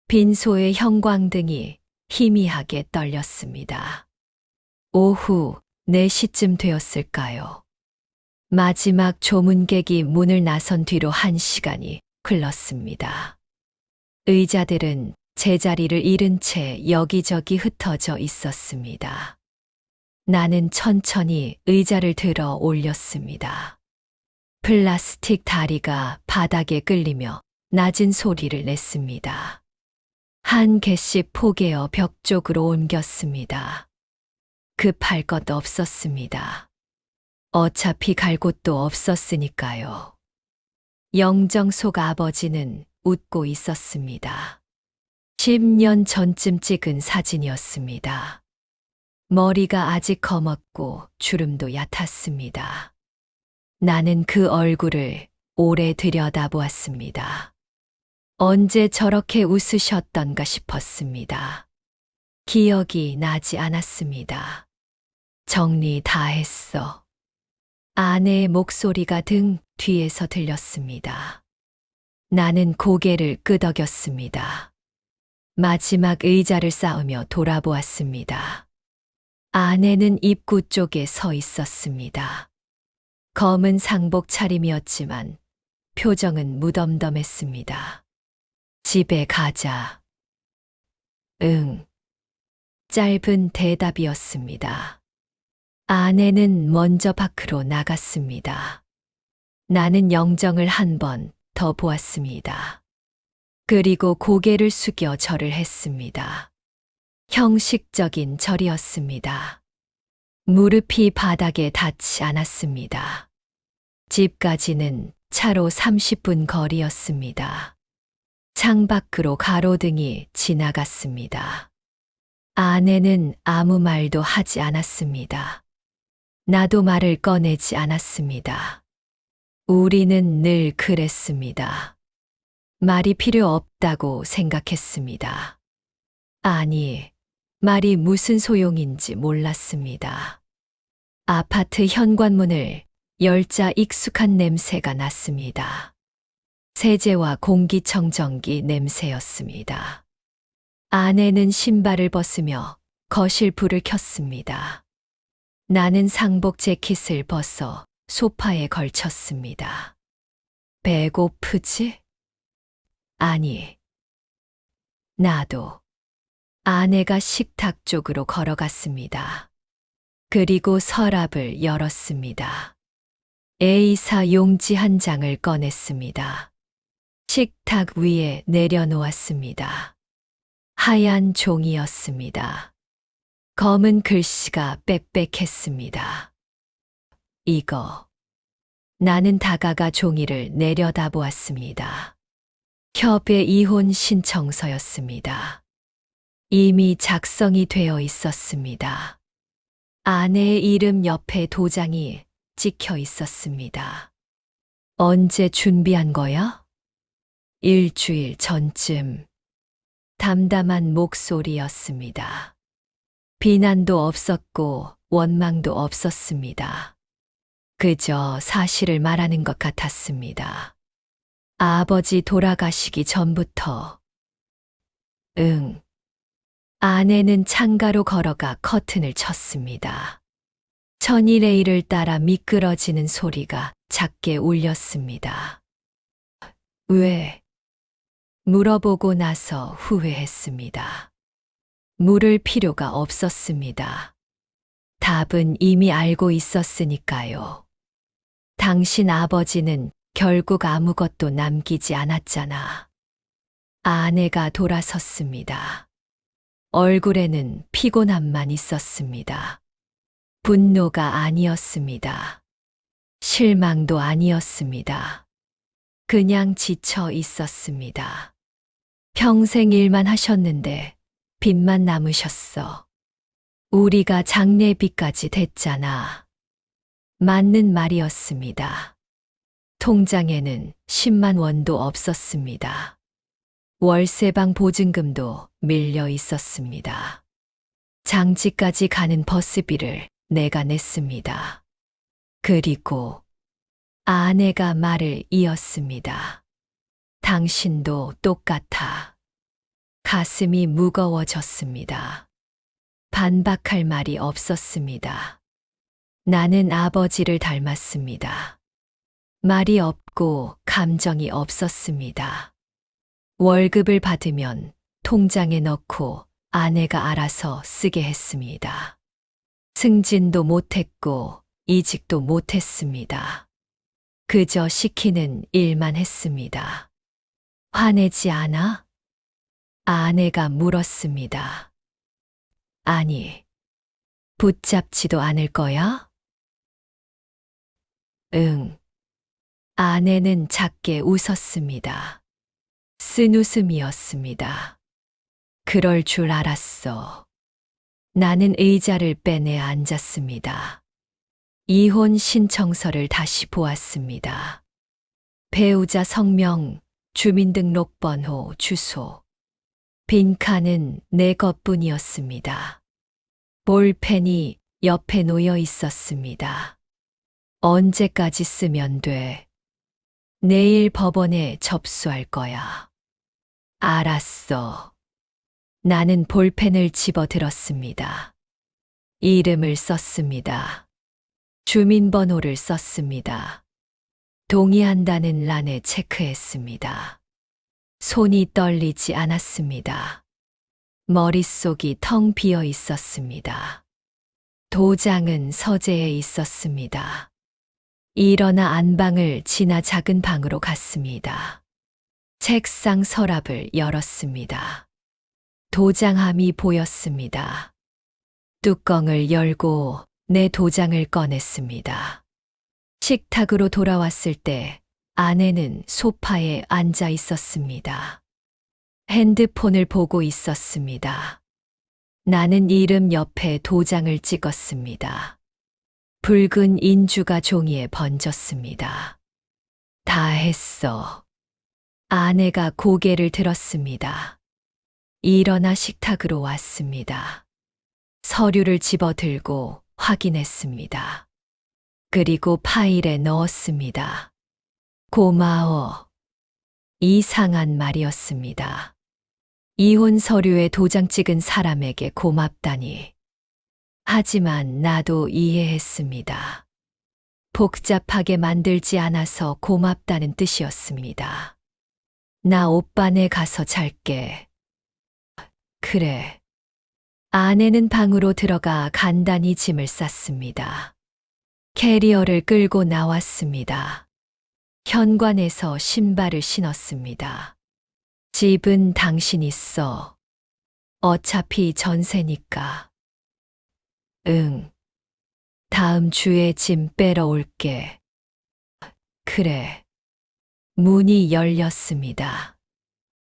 빈소의 형광등이 희미하게 떨렸습니다. 오후 4시쯤 되었을까요? 마지막 조문객이 문을 나선 뒤로 1시간이 흘렀습니다. 의자들은 제자리를 잃은 채 여기저기 흩어져 있었습니다. 나는 천천히 의자를 들어 올렸습니다. 플라스틱 다리가 바닥에 끌리며 낮은 소리를 냈습니다. 한 개씩 포개어 벽 쪽으로 옮겼습니다. 급할 것 없었습니다. 어차피 갈 곳도 없었으니까요. 영정속 아버지는 웃고 있었습니다. 10년 전쯤 찍은 사진이었습니다. 머리가 아직 검었고 주름도 얕았습니다. 나는 그 얼굴을 오래 들여다보았습니다. 언제 저렇게 웃으셨던가 싶었습니다. 기억이 나지 않았습니다. 정리 다 했어. 아내의 목소리가 등 뒤에서 들렸습니다. 나는 고개를 끄덕였습니다. 마지막 의자를 쌓으며 돌아보았습니다. 아내는 입구 쪽에 서 있었습니다. 검은 상복 차림이었지만 표정은 무덤덤했습니다. 집에 가자. 응. 짧은 대답이었습니다. 아내는 먼저 밖으로 나갔습니다. 나는 영정을 한 번 더 보았습니다. 그리고 고개를 숙여 절을 했습니다. 형식적인 절이었습니다. 무릎이 바닥에 닿지 않았습니다. 집까지는 차로 30분 거리였습니다. 창밖으로 가로등이 지나갔습니다. 아내는 아무 말도 하지 않았습니다. 나도 말을 꺼내지 않았습니다. 우리는 늘 그랬습니다. 말이 필요 없다고 생각했습니다. 아니, 말이 무슨 소용인지 몰랐습니다. 아파트 현관문을 열자 익숙한 냄새가 났습니다. 세제와 공기청정기 냄새였습니다. 아내는 신발을 벗으며 거실 불을 켰습니다. 나는 상복 재킷을 벗어 소파에 걸쳤습니다. 배고프지? 아니, 나도. 아내가 식탁 쪽으로 걸어갔습니다. 그리고 서랍을 열었습니다. A사 용지 한 장을 꺼냈습니다. 식탁 위에 내려놓았습니다. 하얀 종이였습니다. 검은 글씨가 빽빽했습니다. 이거. 나는 다가가 종이를 내려다보았습니다. 협의 이혼 신청서였습니다. 이미 작성이 되어 있었습니다. 아내의 이름 옆에 도장이 찍혀 있었습니다. 언제 준비한 거야? 일주일 전쯤. 담담한 목소리였습니다. 비난도 없었고 원망도 없었습니다. 그저 사실을 말하는 것 같았습니다. 아버지 돌아가시기 전부터. 응. 아내는 창가로 걸어가 커튼을 쳤습니다. 천이레일을 따라 미끄러지는 소리가 작게 울렸습니다. 왜? 물어보고 나서 후회했습니다. 물을 필요가 없었습니다. 답은 이미 알고 있었으니까요. 당신 아버지는 결국 아무것도 남기지 않았잖아. 아내가 돌아섰습니다. 얼굴에는 피곤함만 있었습니다. 분노가 아니었습니다. 실망도 아니었습니다. 그냥 지쳐 있었습니다. 평생 일만 하셨는데 빚만 남으셨어. 우리가 장례비까지 됐잖아. 맞는 말이었습니다. 통장에는 10만 원도 없었습니다. 월세방 보증금도 밀려 있었습니다. 장지까지 가는 버스비를 내가 냈습니다. 그리고 아내가 말을 이었습니다. 당신도 똑같아. 가슴이 무거워졌습니다. 반박할 말이 없었습니다. 나는 아버지를 닮았습니다. 말이 없고 감정이 없었습니다. 월급을 받으면 통장에 넣고 아내가 알아서 쓰게 했습니다. 승진도 못했고 이직도 못했습니다. 그저 시키는 일만 했습니다. 화내지 않아? 아내가 물었습니다. 아니, 붙잡지도 않을 거야? 응. 아내는 작게 웃었습니다. 쓴 웃음이었습니다. 그럴 줄 알았어. 나는 의자를 빼내 앉았습니다. 이혼 신청서를 다시 보았습니다. 배우자 성명, 주민등록번호, 주소. 빈칸은 내 것뿐이었습니다. 볼펜이 옆에 놓여 있었습니다. 언제까지 쓰면 돼? 내일 법원에 접수할 거야. 알았어. 나는 볼펜을 집어들었습니다. 이름을 썼습니다. 주민번호를 썼습니다. 동의한다는 란에 체크했습니다. 손이 떨리지 않았습니다. 머릿속이 텅 비어 있었습니다. 도장은 서재에 있었습니다. 일어나 안방을 지나 작은 방으로 갔습니다. 책상 서랍을 열었습니다. 도장함이 보였습니다. 뚜껑을 열고 내 도장을 꺼냈습니다. 식탁으로 돌아왔을 때 아내는 소파에 앉아 있었습니다. 핸드폰을 보고 있었습니다. 나는 이름 옆에 도장을 찍었습니다. 붉은 인주가 종이에 번졌습니다. 다 했어. 아내가 고개를 들었습니다. 일어나 식탁으로 왔습니다. 서류를 집어들고 확인했습니다. 그리고 파일에 넣었습니다. 고마워. 이상한 말이었습니다. 이혼 서류에 도장 찍은 사람에게 고맙다니. 하지만 나도 이해했습니다. 복잡하게 만들지 않아서 고맙다는 뜻이었습니다. 나 오빠네 가서 잘게. 그래. 아내는 방으로 들어가 간단히 짐을 쌌습니다. 캐리어를 끌고 나왔습니다. 현관에서 신발을 신었습니다. 집은 당신이 써. 어차피 전세니까. 응. 다음 주에 짐 빼러 올게. 그래. 문이 열렸습니다.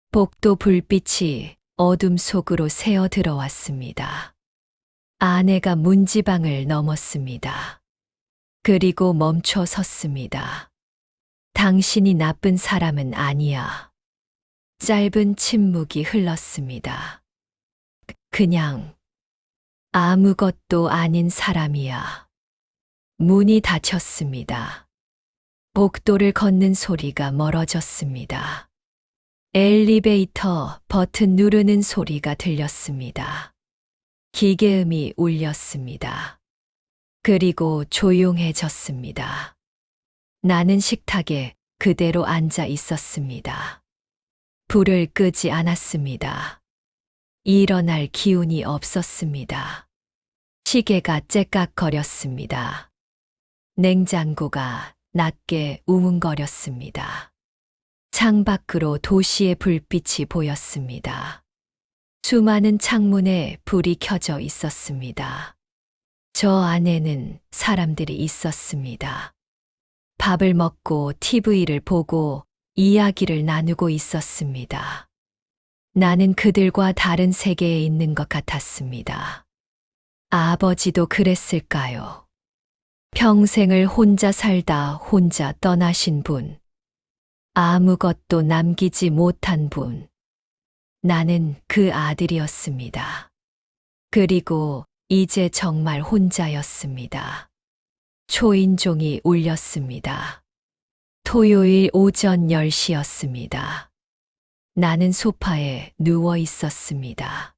복도 불빛이 어둠 속으로 새어 들어왔습니다. 아내가 문지방을 넘었습니다. 그리고 멈춰 섰습니다. 당신이 나쁜 사람은 아니야. 짧은 침묵이 흘렀습니다. 그냥 아무것도 아닌 사람이야. 문이 닫혔습니다. 복도를 걷는 소리가 멀어졌습니다. 엘리베이터 버튼 누르는 소리가 들렸습니다. 기계음이 울렸습니다. 그리고 조용해졌습니다. 나는 식탁에 그대로 앉아 있었습니다. 불을 끄지 않았습니다. 일어날 기운이 없었습니다. 시계가 째깍거렸습니다. 냉장고가 낮게 웅웅거렸습니다. 창밖으로 도시의 불빛이 보였습니다. 수많은 창문에 불이 켜져 있었습니다. 저 안에는 사람들이 있었습니다. 밥을 먹고 TV를 보고 이야기를 나누고 있었습니다. 나는 그들과 다른 세계에 있는 것 같았습니다. 아버지도 그랬을까요? 평생을 혼자 살다 혼자 떠나신 분. 아무것도 남기지 못한 분. 나는 그 아들이었습니다. 그리고 이제 정말 혼자였습니다. 초인종이 울렸습니다. 토요일 오전 10시였습니다. 나는 소파에 누워 있었습니다.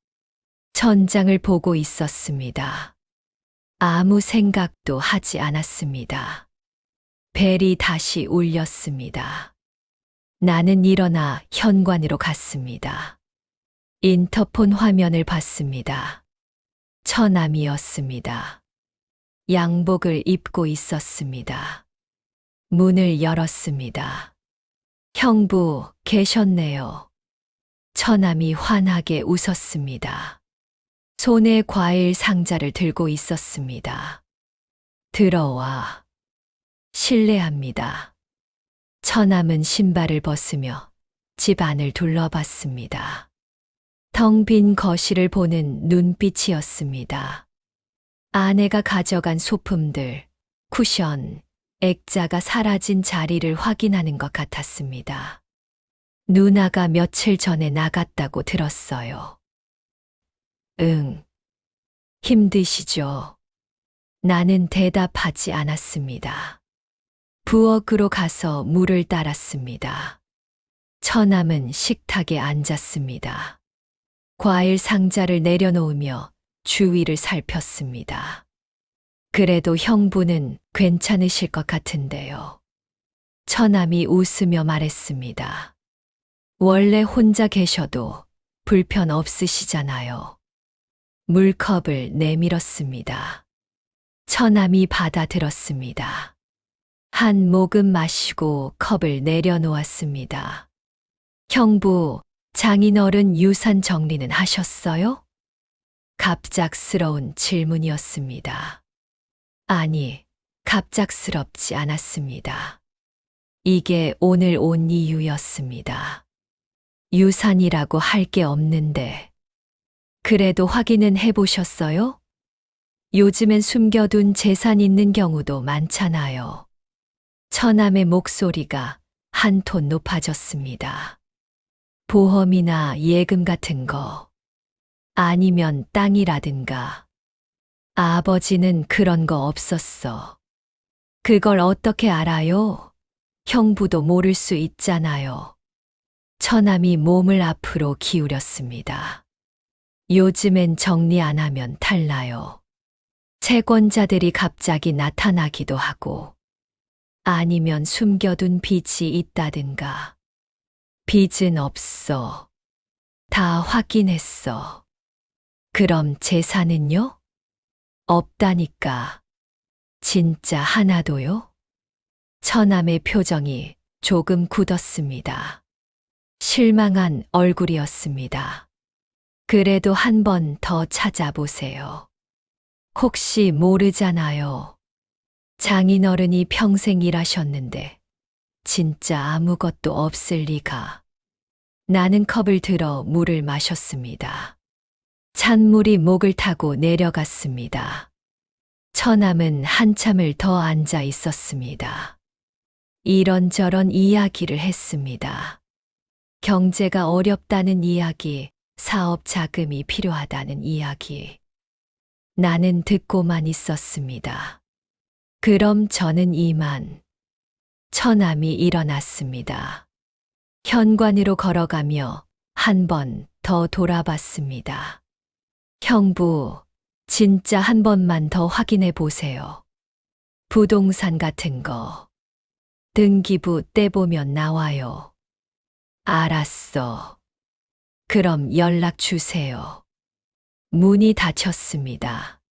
천장을 보고 있었습니다. 아무 생각도 하지 않았습니다. 벨이 다시 울렸습니다. 나는 일어나 현관으로 갔습니다. 인터폰 화면을 봤습니다. 처남이었습니다. 양복을 입고 있었습니다. 문을 열었습니다. 형부, 계셨네요. 처남이 환하게 웃었습니다. 손에 과일 상자를 들고 있었습니다. 들어와. 실례합니다. 처남은 신발을 벗으며 집 안을 둘러봤습니다. 텅 빈 거실을 보는 눈빛이었습니다. 아내가 가져간 소품들, 쿠션, 액자가 사라진 자리를 확인하는 것 같았습니다. 누나가 며칠 전에 나갔다고 들었어요. 응. 힘드시죠? 나는 대답하지 않았습니다. 부엌으로 가서 물을 따랐습니다. 처남은 식탁에 앉았습니다. 과일 상자를 내려놓으며 주위를 살폈습니다. 그래도 형부는 괜찮으실 것 같은데요. 처남이 웃으며 말했습니다. 원래 혼자 계셔도 불편 없으시잖아요. 물컵을 내밀었습니다. 처남이 받아들었습니다. 한 모금 마시고 컵을 내려놓았습니다. 형부, 장인어른 유산 정리는 하셨어요? 갑작스러운 질문이었습니다. 아니, 갑작스럽지 않았습니다. 이게 오늘 온 이유였습니다. 유산이라고 할 게 없는데. 그래도 확인은 해보셨어요? 요즘엔 숨겨둔 재산 있는 경우도 많잖아요. 처남의 목소리가 한 톤 높아졌습니다. 보험이나 예금 같은 거, 아니면 땅이라든가. 아버지는 그런 거 없었어. 그걸 어떻게 알아요? 형부도 모를 수 있잖아요. 처남이 몸을 앞으로 기울였습니다. 요즘엔 정리 안 하면 탈나요. 채권자들이 갑자기 나타나기도 하고, 아니면 숨겨둔 빚이 있다든가. 빚은 없어. 다 확인했어. 그럼 재산은요? 없다니까. 진짜 하나도요? 처남의 표정이 조금 굳었습니다. 실망한 얼굴이었습니다. 그래도 한 번 더 찾아보세요. 혹시 모르잖아요. 장인어른이 평생 일하셨는데 진짜 아무것도 없을 리가. 나는 컵을 들어 물을 마셨습니다. 찬물이 목을 타고 내려갔습니다. 처남은 한참을 더 앉아 있었습니다. 이런저런 이야기를 했습니다. 경제가 어렵다는 이야기, 사업 자금이 필요하다는 이야기. 나는 듣고만 있었습니다. 그럼 저는 이만. 처남이 일어났습니다. 현관으로 걸어가며 한 번 더 돌아봤습니다. 형부, 진짜 한 번만 더 확인해 보세요. 부동산 같은 거. 등기부 떼보면 나와요. 알았어. 그럼 연락 주세요. 문이 닫혔습니다.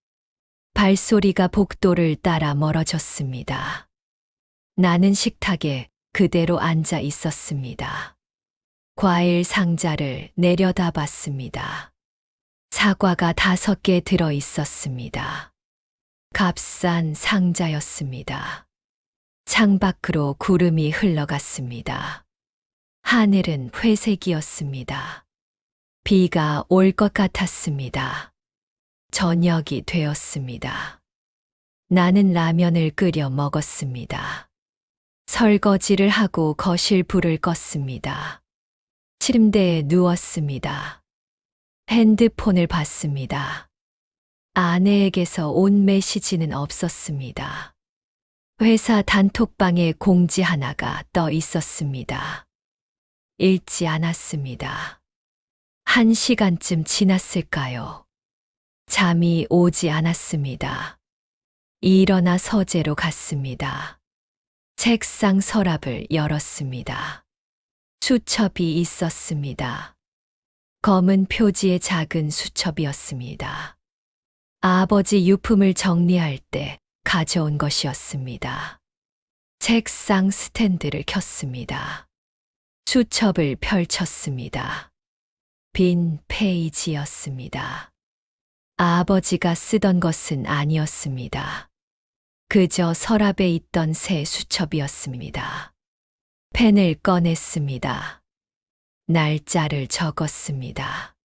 발소리가 복도를 따라 멀어졌습니다. 나는 식탁에 그대로 앉아 있었습니다. 과일 상자를 내려다봤습니다. 사과가 5개 들어 있었습니다. 값싼 상자였습니다. 창밖으로 구름이 흘러갔습니다. 하늘은 회색이었습니다. 비가 올 것 같았습니다. 저녁이 되었습니다. 나는 라면을 끓여 먹었습니다. 설거지를 하고 거실 불을 껐습니다. 침대에 누웠습니다. 핸드폰을 봤습니다. 아내에게서 온 메시지는 없었습니다. 회사 단톡방에 공지 하나가 떠 있었습니다. 읽지 않았습니다. 1시간쯤 지났을까요? 잠이 오지 않았습니다. 일어나 서재로 갔습니다. 책상 서랍을 열었습니다. 수첩이 있었습니다. 검은 표지의 작은 수첩이었습니다. 아버지 유품을 정리할 때 가져온 것이었습니다. 책상 스탠드를 켰습니다. 수첩을 펼쳤습니다. 빈 페이지였습니다. 아버지가 쓰던 것은 아니었습니다. 그저 서랍에 있던 새 수첩이었습니다. 펜을 꺼냈습니다. 날짜를 적었습니다.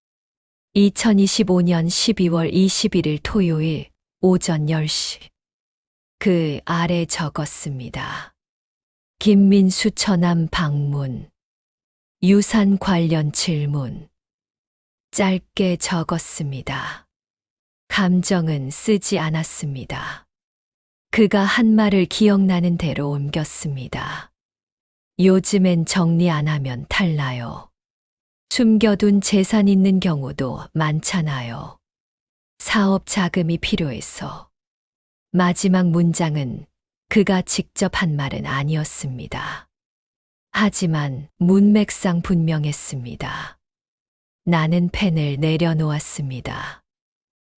2025년 12월 21일 토요일 오전 10시. 그 아래 적었습니다. 김민수 처남 방문. 유산 관련 질문. 짧게 적었습니다. 감정은 쓰지 않았습니다. 그가 한 말을 기억나는 대로 옮겼습니다. 요즘엔 정리 안 하면 탈나요. 숨겨둔 재산 있는 경우도 많잖아요. 사업 자금이 필요해서. 마지막 문장은 그가 직접 한 말은 아니었습니다. 하지만 문맥상 분명했습니다. 나는 펜을 내려놓았습니다.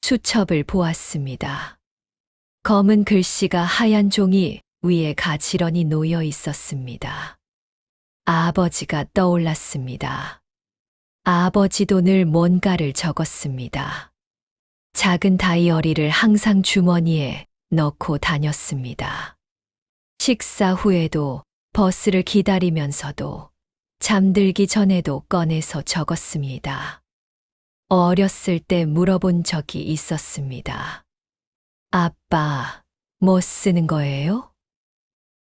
수첩을 보았습니다. 검은 글씨가 하얀 종이 위에 가지런히 놓여 있었습니다. 아버지가 떠올랐습니다. 아버지도 늘 뭔가를 적었습니다. 작은 다이어리를 항상 주머니에 넣고 다녔습니다. 식사 후에도 버스를 기다리면서도 잠들기 전에도 꺼내서 적었습니다. 어렸을 때 물어본 적이 있었습니다. 아빠, 뭐 쓰는 거예요?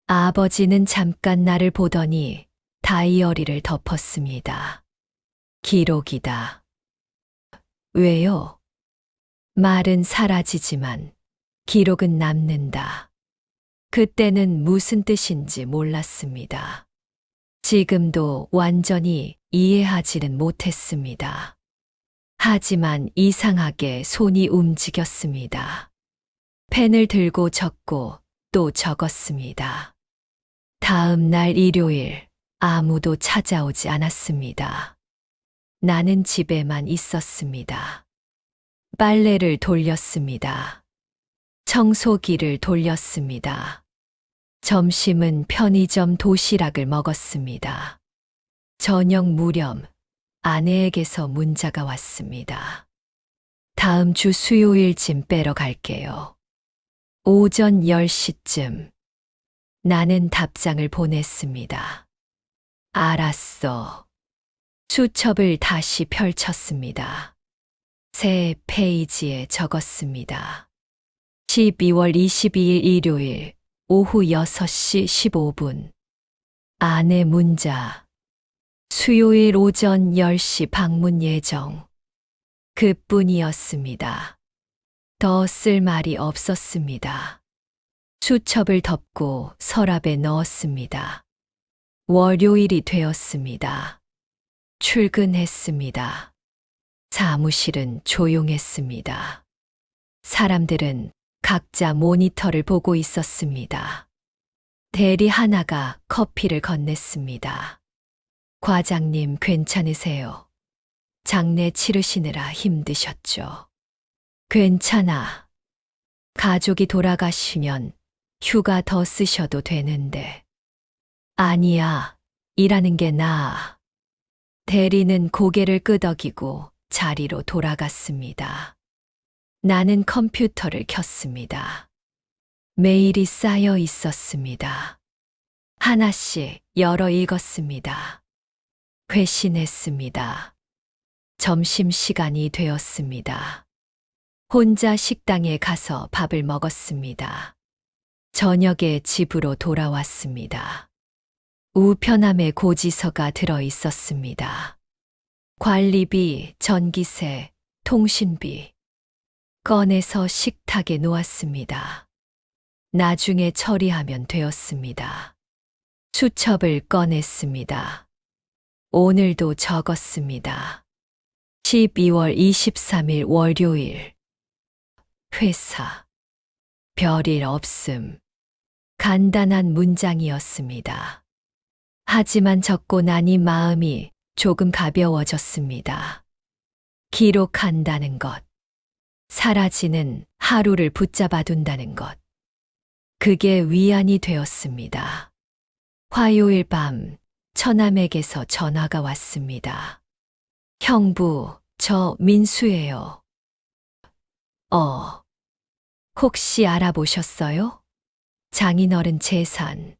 아버지는 잠깐 나를 보더니 다이어리를 덮었습니다. 기록이다. 왜요? 말은 사라지지만 기록은 남는다. 그때는 무슨 뜻인지 몰랐습니다. 지금도 완전히 이해하지는 못했습니다. 하지만 이상하게 손이 움직였습니다. 펜을 들고 적고 또 적었습니다. 다음 날 일요일 아무도 찾아오지 않았습니다. 나는 집에만 있었습니다. 빨래를 돌렸습니다. 청소기를 돌렸습니다. 점심은 편의점 도시락을 먹었습니다. 저녁 무렵 아내에게서 문자가 왔습니다. 다음 주 수요일 짐 빼러 갈게요. 오전 10시쯤. 나는 답장을 보냈습니다. 알았어. 수첩을 다시 펼쳤습니다. 새 페이지에 적었습니다. 12월 22일 일요일 오후 6시 15분. 아내 문자. 수요일 오전 10시 방문 예정. 그뿐이었습니다. 더 쓸 말이 없었습니다. 수첩을 덮고 서랍에 넣었습니다. 월요일이 되었습니다. 출근했습니다. 사무실은 조용했습니다. 사람들은 각자 모니터를 보고 있었습니다. 대리 하나가 커피를 건넸습니다. 과장님 괜찮으세요? 장례 치르시느라 힘드셨죠? 괜찮아. 가족이 돌아가시면 휴가 더 쓰셔도 되는데. 아니야. 일하는 게 나아. 대리는 고개를 끄덕이고 자리로 돌아갔습니다. 나는 컴퓨터를 켰습니다. 메일이 쌓여 있었습니다. 하나씩 열어 읽었습니다. 회신했습니다. 점심시간이 되었습니다. 혼자 식당에 가서 밥을 먹었습니다. 저녁에 집으로 돌아왔습니다. 우편함에 고지서가 들어 있었습니다. 관리비, 전기세, 통신비. 꺼내서 식탁에 놓았습니다. 나중에 처리하면 되었습니다. 수첩을 꺼냈습니다. 오늘도 적었습니다. 12월 23일 월요일. 회사. 별일 없음. 간단한 문장이었습니다. 하지만 적고 나니 마음이 조금 가벼워졌습니다. 기록한다는 것. 사라지는 하루를 붙잡아 둔다는 것. 그게 위안이 되었습니다. 화요일 밤 처남에게서 전화가 왔습니다. 형부, 저 민수예요. 혹시 알아보셨어요? 장인어른 재산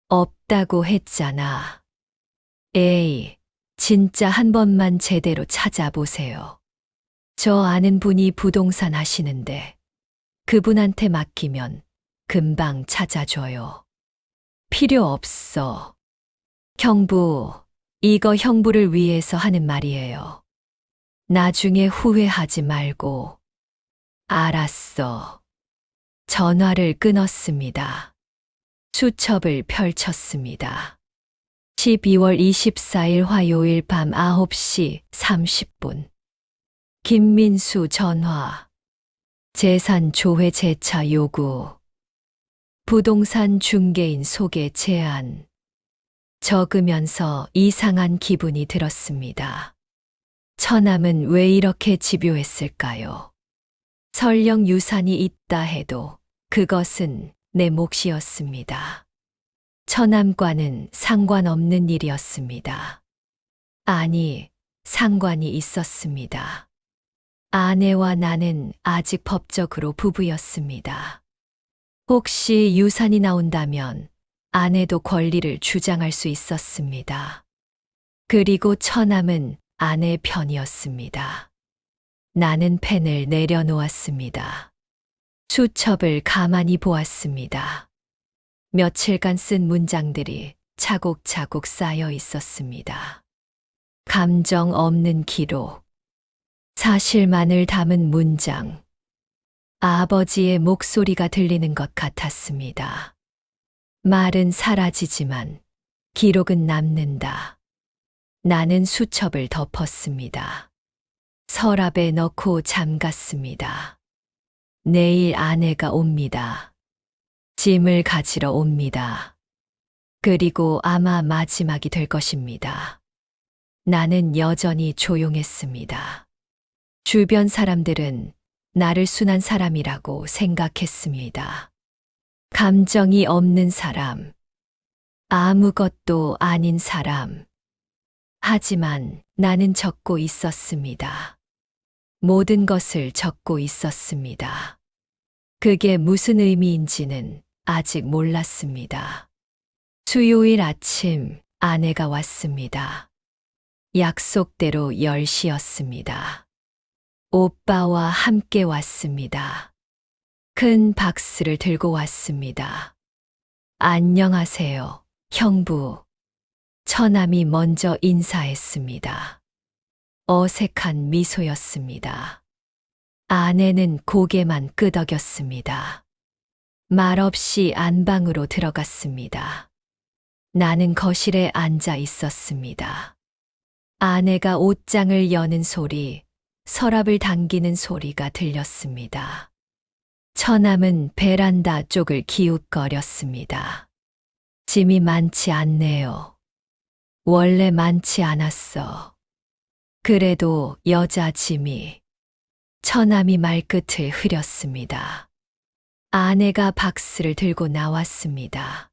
없다고 했잖아. 에이, 진짜 한 번만 제대로 찾아보세요. 저 아는 분이 부동산 하시는데 그분한테 맡기면 금방 찾아줘요. 필요 없어. 형부, 이거 형부를 위해서 하는 말이에요. 나중에 후회하지 말고. 알았어. 전화를 끊었습니다. 수첩을 펼쳤습니다. 12월 24일 화요일 밤 9시 30분. 김민수 전화. 재산 조회 재차 요구. 부동산 중개인 소개 제안. 적으면서 이상한 기분이 들었습니다. 처남은 왜 이렇게 집요했을까요? 설령 유산이 있다 해도 그것은 내 몫이었습니다. 처남과는 상관없는 일이었습니다. 아니, 상관이 있었습니다. 아내와 나는 아직 법적으로 부부였습니다. 혹시 유산이 나온다면 아내도 권리를 주장할 수 있었습니다. 그리고 처남은 아내 편이었습니다. 나는 펜을 내려놓았습니다. 수첩을 가만히 보았습니다. 며칠간 쓴 문장들이 차곡차곡 쌓여 있었습니다. 감정 없는 기록. 사실만을 담은 문장. 아버지의 목소리가 들리는 것 같았습니다. 말은 사라지지만 기록은 남는다. 나는 수첩을 덮었습니다. 서랍에 넣고 잠갔습니다. 내일 아내가 옵니다. 짐을 가지러 옵니다. 그리고 아마 마지막이 될 것입니다. 나는 여전히 조용했습니다. 주변 사람들은 나를 순한 사람이라고 생각했습니다. 감정이 없는 사람, 아무것도 아닌 사람. 하지만 나는 적고 있었습니다. 모든 것을 적고 있었습니다. 그게 무슨 의미인지는 아직 몰랐습니다. 수요일 아침 아내가 왔습니다. 약속대로 10시였습니다. 오빠와 함께 왔습니다. 큰 박스를 들고 왔습니다. 안녕하세요, 형부. 처남이 먼저 인사했습니다. 어색한 미소였습니다. 아내는 고개만 끄덕였습니다. 말없이 안방으로 들어갔습니다. 나는 거실에 앉아 있었습니다. 아내가 옷장을 여는 소리, 서랍을 당기는 소리가 들렸습니다. 처남은 베란다 쪽을 기웃거렸습니다. 짐이 많지 않네요. 원래 많지 않았어. 그래도 여자 짐이. 처남이 말끝을 흐렸습니다. 아내가 박스를 들고 나왔습니다.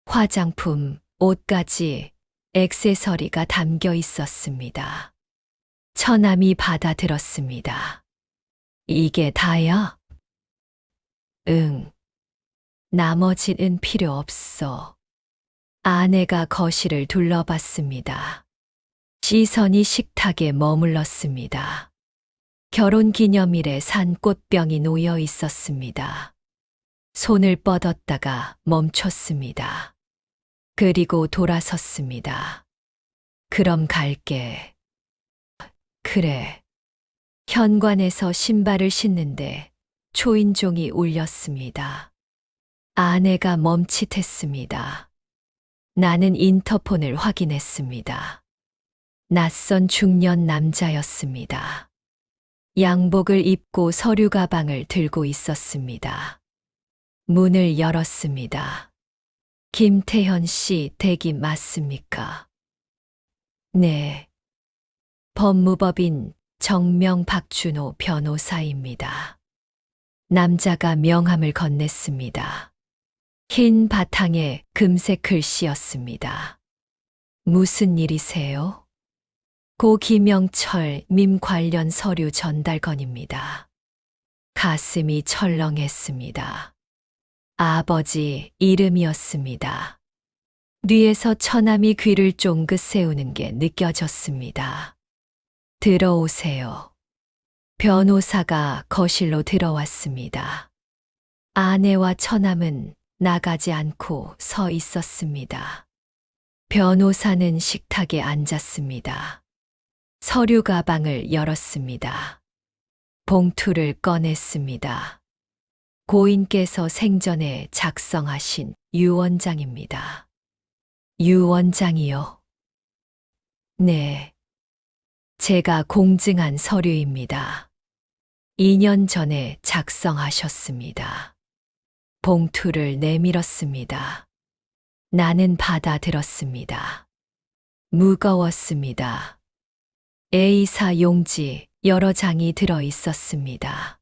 화장품, 옷까지, 액세서리가 담겨 있었습니다. 처남이 받아들었습니다. 이게 다야? 응. 나머지는 필요 없어. 아내가 거실을 둘러봤습니다. 시선이 식탁에 머물렀습니다. 결혼기념일에 산 꽃병이 놓여 있었습니다. 손을 뻗었다가 멈췄습니다. 그리고 돌아섰습니다. 그럼 갈게. 그래. 현관에서 신발을 신는데 초인종이 울렸습니다. 아내가 멈칫했습니다. 나는 인터폰을 확인했습니다. 낯선 중년 남자였습니다. 양복을 입고 서류 가방을 들고 있었습니다. 문을 열었습니다. 김태현 씨 댁이 맞습니까? 네. 법무법인 정명 박준호 변호사입니다. 남자가 명함을 건넸습니다. 흰 바탕에 금색 글씨였습니다. 무슨 일이세요? 고 김영철 밈 관련 서류 전달 건입니다. 가슴이 철렁했습니다. 아버지 이름이었습니다. 뇌에서 처남이 귀를 쫑긋 세우는 게 느껴졌습니다. 들어오세요. 변호사가 거실로 들어왔습니다. 아내와 처남은 나가지 않고 서 있었습니다. 변호사는 식탁에 앉았습니다. 서류 가방을 열었습니다. 봉투를 꺼냈습니다. 고인께서 생전에 작성하신 유언장입니다. 유언장이요? 네. 제가 공증한 서류입니다. 2년 전에 작성하셨습니다. 봉투를 내밀었습니다. 나는 받아들었습니다. 무거웠습니다. A사 용지 여러 장이 들어 있었습니다.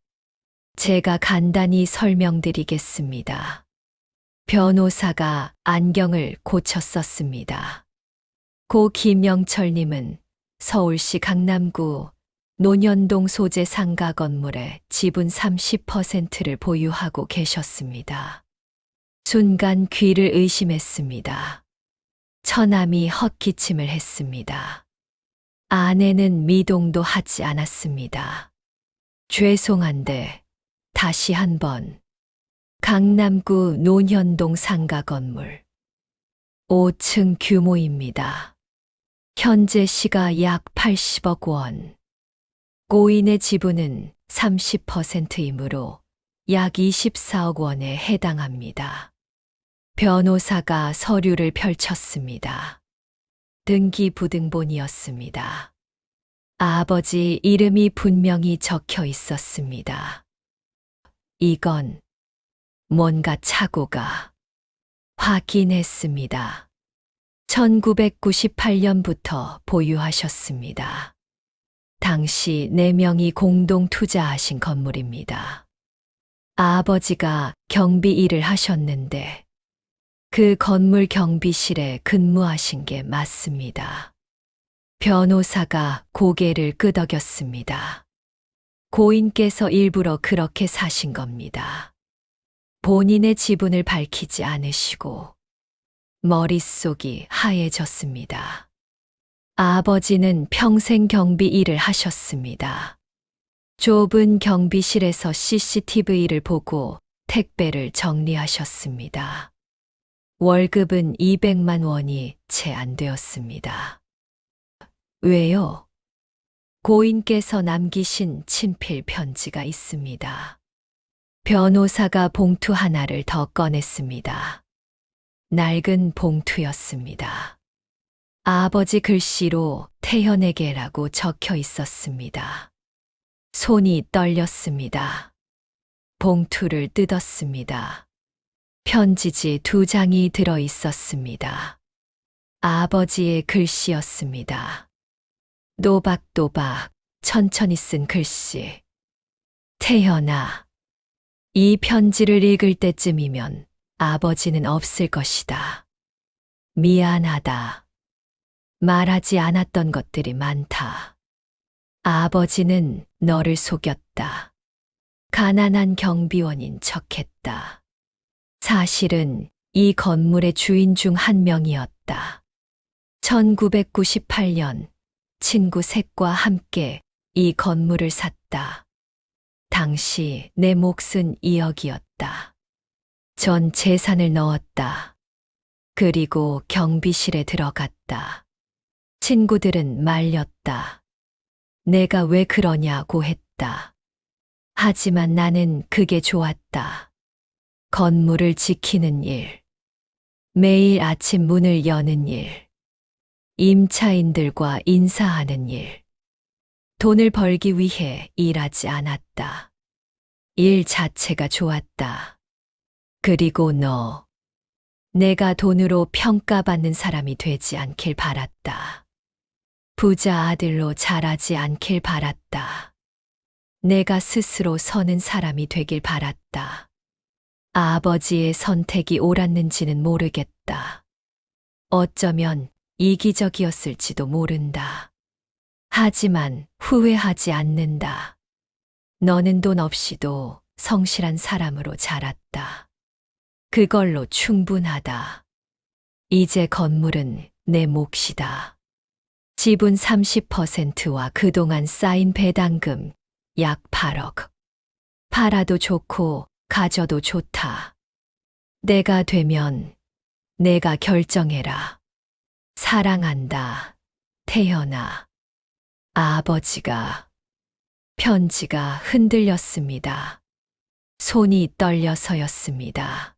제가 간단히 설명드리겠습니다. 변호사가 안경을 고쳤었습니다. 고 김영철님은 서울시 강남구 논현동 소재 상가 건물의 지분 30%를 보유하고 계셨습니다. 순간 귀를 의심했습니다. 처남이 헛기침을 했습니다. 아내는 미동도 하지 않았습니다. 죄송한데 다시 한번. 강남구 논현동 상가 건물 5층 규모입니다. 현재 시가 약 80억 원. 고인의 지분은 30%이므로 약 24억 원에 해당합니다. 변호사가 서류를 펼쳤습니다. 등기부등본이었습니다. 아버지 이름이 분명히 적혀 있었습니다. 이건 뭔가 착오가. 확인했습니다. 1998년부터 보유하셨습니다. 당시 4명이 공동 투자하신 건물입니다. 아버지가 경비 일을 하셨는데 그 건물 경비실에 근무하신 게 맞습니다. 변호사가 고개를 끄덕였습니다. 고인께서 일부러 그렇게 사신 겁니다. 본인의 지분을 밝히지 않으시고 머릿속이 하얘졌습니다. 아버지는 평생 경비 일을 하셨습니다. 좁은 경비실에서 CCTV를 보고 택배를 정리하셨습니다. 월급은 200만 원이 채 안 되었습니다. 왜요? 고인께서 남기신 친필 편지가 있습니다. 변호사가 봉투 하나를 더 꺼냈습니다. 낡은 봉투였습니다. 아버지 글씨로 태현에게라고 적혀 있었습니다. 손이 떨렸습니다. 봉투를 뜯었습니다. 편지지 2장이 들어 있었습니다. 아버지의 글씨였습니다. 또박또박 천천히 쓴 글씨. 태현아, 이 편지를 읽을 때쯤이면 아버지는 없을 것이다. 미안하다. 말하지 않았던 것들이 많다. 아버지는 너를 속였다. 가난한 경비원인 척했다. 사실은 이 건물의 주인 중 한 명이었다. 1998년 친구 셋과 함께 이 건물을 샀다. 당시 내 몫은 2억이었다. 전 재산을 넣었다. 그리고 경비실에 들어갔다. 친구들은 말렸다. 내가 왜 그러냐고 했다. 하지만 나는 그게 좋았다. 건물을 지키는 일. 매일 아침 문을 여는 일, 임차인들과 인사하는 일, 돈을 벌기 위해 일하지 않았다. 일 자체가 좋았다. 그리고 너, 내가 돈으로 평가받는 사람이 되지 않길 바랐다. 부자 아들로 자라지 않길 바랐다. 내가 스스로 서는 사람이 되길 바랐다. 아버지의 선택이 옳았는지는 모르겠다. 어쩌면 이기적이었을지도 모른다. 하지만 후회하지 않는다. 너는 돈 없이도 성실한 사람으로 자랐다. 그걸로 충분하다. 이제 건물은 내 몫이다. 지분 30%와 그동안 쌓인 배당금 약 8억. 팔아도 좋고 가져도 좋다. 내가 되면 내가 결정해라. 사랑한다. 태연아. 아버지가 편지가 흔들렸습니다. 손이 떨려서였습니다.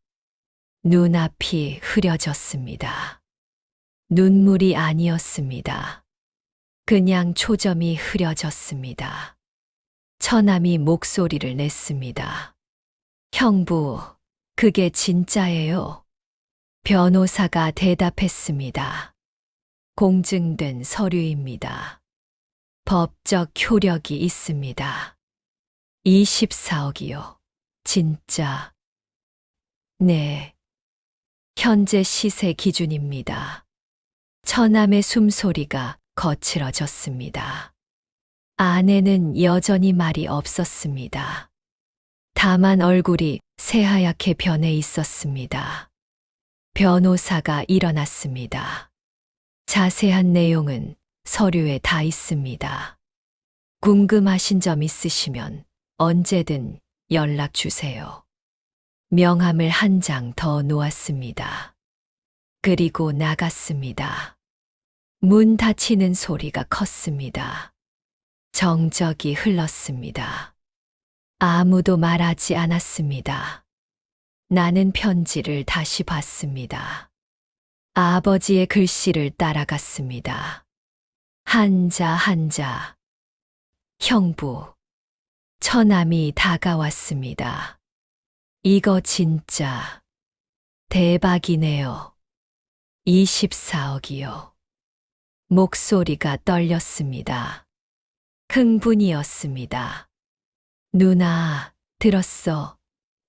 눈앞이 흐려졌습니다. 눈물이 아니었습니다. 그냥 초점이 흐려졌습니다. 처남이 목소리를 냈습니다. 형부, 그게 진짜예요. 변호사가 대답했습니다. 공증된 서류입니다. 법적 효력이 있습니다. 24억이요. 진짜. 네. 현재 시세 기준입니다. 처남의 숨소리가 거칠어졌습니다. 아내는 여전히 말이 없었습니다. 다만 얼굴이 새하얗게 변해 있었습니다. 변호사가 일어났습니다. 자세한 내용은 서류에 다 있습니다. 궁금하신 점 있으시면 언제든 연락 주세요. 명함을 한 장 더 놓았습니다. 그리고 나갔습니다. 문 닫히는 소리가 컸습니다. 정적이 흘렀습니다. 아무도 말하지 않았습니다. 나는 편지를 다시 봤습니다. 아버지의 글씨를 따라갔습니다. 한자 한자. 형부. 처남이 다가왔습니다. 이거 진짜 대박이네요. 24억이요. 목소리가 떨렸습니다. 흥분이었습니다. 누나, 들었어.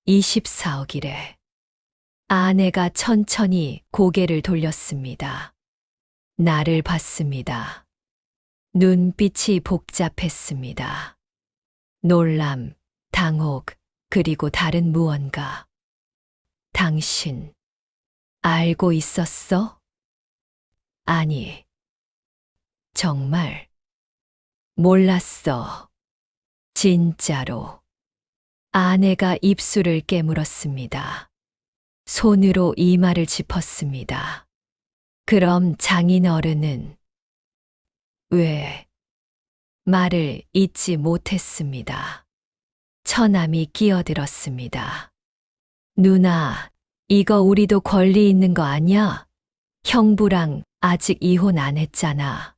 24억이래. 아내가 천천히 고개를 돌렸습니다. 나를 봤습니다. 눈빛이 복잡했습니다. 놀람, 당혹, 그리고 다른 무언가. 당신, 알고 있었어? 아니, 정말, 몰랐어. 진짜로. 아내가 입술을 깨물었습니다. 손으로 이마를 짚었습니다. 그럼 장인 어른은 왜? 말을 잇지 못했습니다. 처남이 끼어들었습니다. 누나, 이거 우리도 권리 있는 거 아냐? 형부랑 아직 이혼 안 했잖아.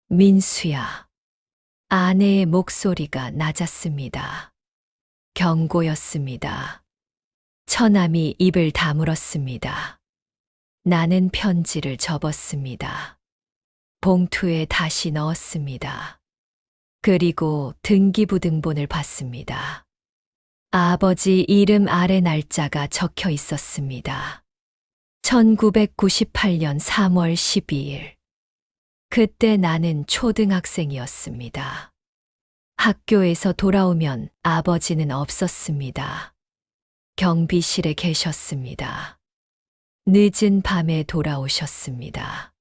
민수야. 아내의 목소리가 낮았습니다. 경고였습니다. 처남이 입을 다물었습니다. 나는 편지를 접었습니다. 봉투에 다시 넣었습니다. 그리고 등기부등본을 봤습니다. 아버지 이름 아래 날짜가 적혀 있었습니다. 1998년 3월 12일. 그때 나는 초등학생이었습니다. 학교에서 돌아오면 아버지는 없었습니다. 경비실에 계셨습니다. 늦은 밤에 돌아오셨습니다.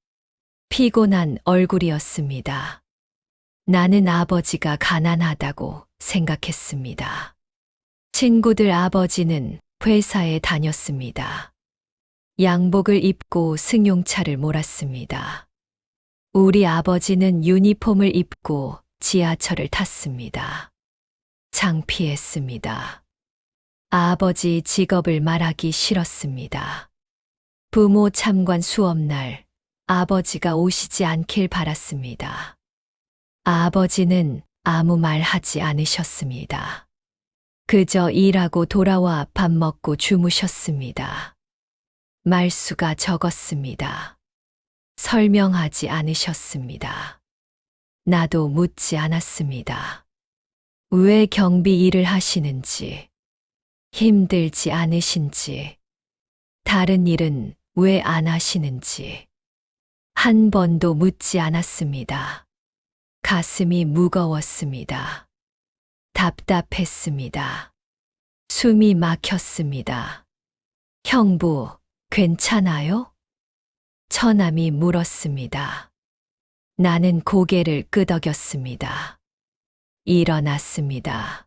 피곤한 얼굴이었습니다. 나는 아버지가 가난하다고 생각했습니다. 친구들 아버지는 회사에 다녔습니다. 양복을 입고 승용차를 몰았습니다. 우리 아버지는 유니폼을 입고 지하철을 탔습니다. 창피했습니다. 아버지 직업을 말하기 싫었습니다. 부모 참관 수업날 아버지가 오시지 않길 바랐습니다. 아버지는 아무 말 하지 않으셨습니다. 그저 일하고 돌아와 밥 먹고 주무셨습니다. 말수가 적었습니다. 설명하지 않으셨습니다. 나도 묻지 않았습니다. 왜 경비 일을 하시는지, 힘들지 않으신지, 다른 일은 왜 안 하시는지, 한 번도 묻지 않았습니다. 가슴이 무거웠습니다. 답답했습니다. 숨이 막혔습니다. 형부, 괜찮아요? 처남이 물었습니다. 나는 고개를 끄덕였습니다. 일어났습니다.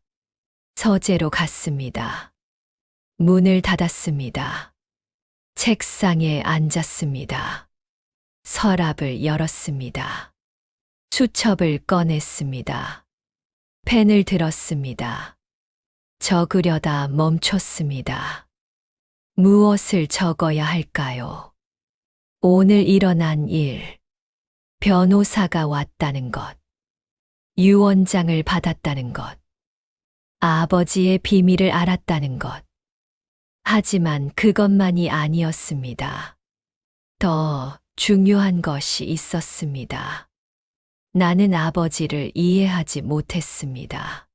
서재로 갔습니다. 문을 닫았습니다. 책상에 앉았습니다. 서랍을 열었습니다. 수첩을 꺼냈습니다. 펜을 들었습니다. 적으려다 멈췄습니다. 무엇을 적어야 할까요? 오늘 일어난 일, 변호사가 왔다는 것, 유언장을 받았다는 것, 아버지의 비밀을 알았다는 것. 하지만 그것만이 아니었습니다. 더 중요한 것이 있었습니다. 나는 아버지를 이해하지 못했습니다.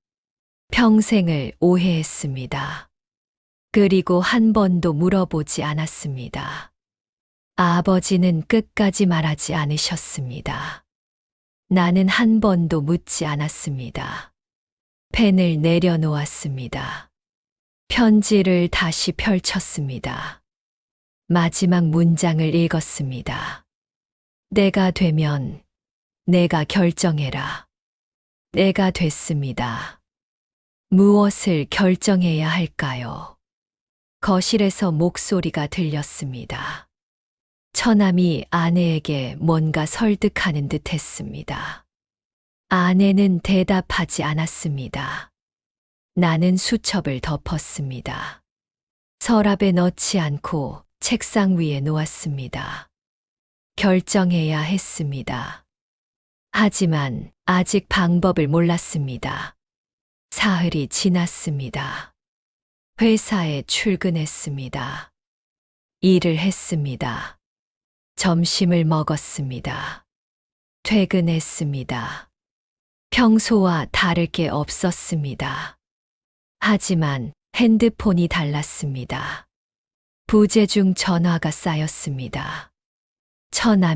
평생을 오해했습니다. 그리고 한 번도 물어보지 않았습니다. 아버지는 끝까지 말하지 않으셨습니다. 나는 한 번도 묻지 않았습니다. 펜을 내려놓았습니다. 편지를 다시 펼쳤습니다. 마지막 문장을 읽었습니다. 내가 되면 내가 결정해라. 내가 됐습니다. 무엇을 결정해야 할까요? 거실에서 목소리가 들렸습니다. 처남이 아내에게 뭔가 설득하는 듯 했습니다. 아내는 대답하지 않았습니다. 나는 수첩을 덮었습니다. 서랍에 넣지 않고 책상 위에 놓았습니다. 결정해야 했습니다. 하지만 아직 방법을 몰랐습니다. 사흘이 지났습니다. 회사에 출근했습니다. 일을 했습니다. 점심을 먹었습니다. 퇴근했습니다. 평소와 다를 게 없었습니다. 하지만 핸드폰이 달랐습니다. 부재중 전화가 쌓였습니다.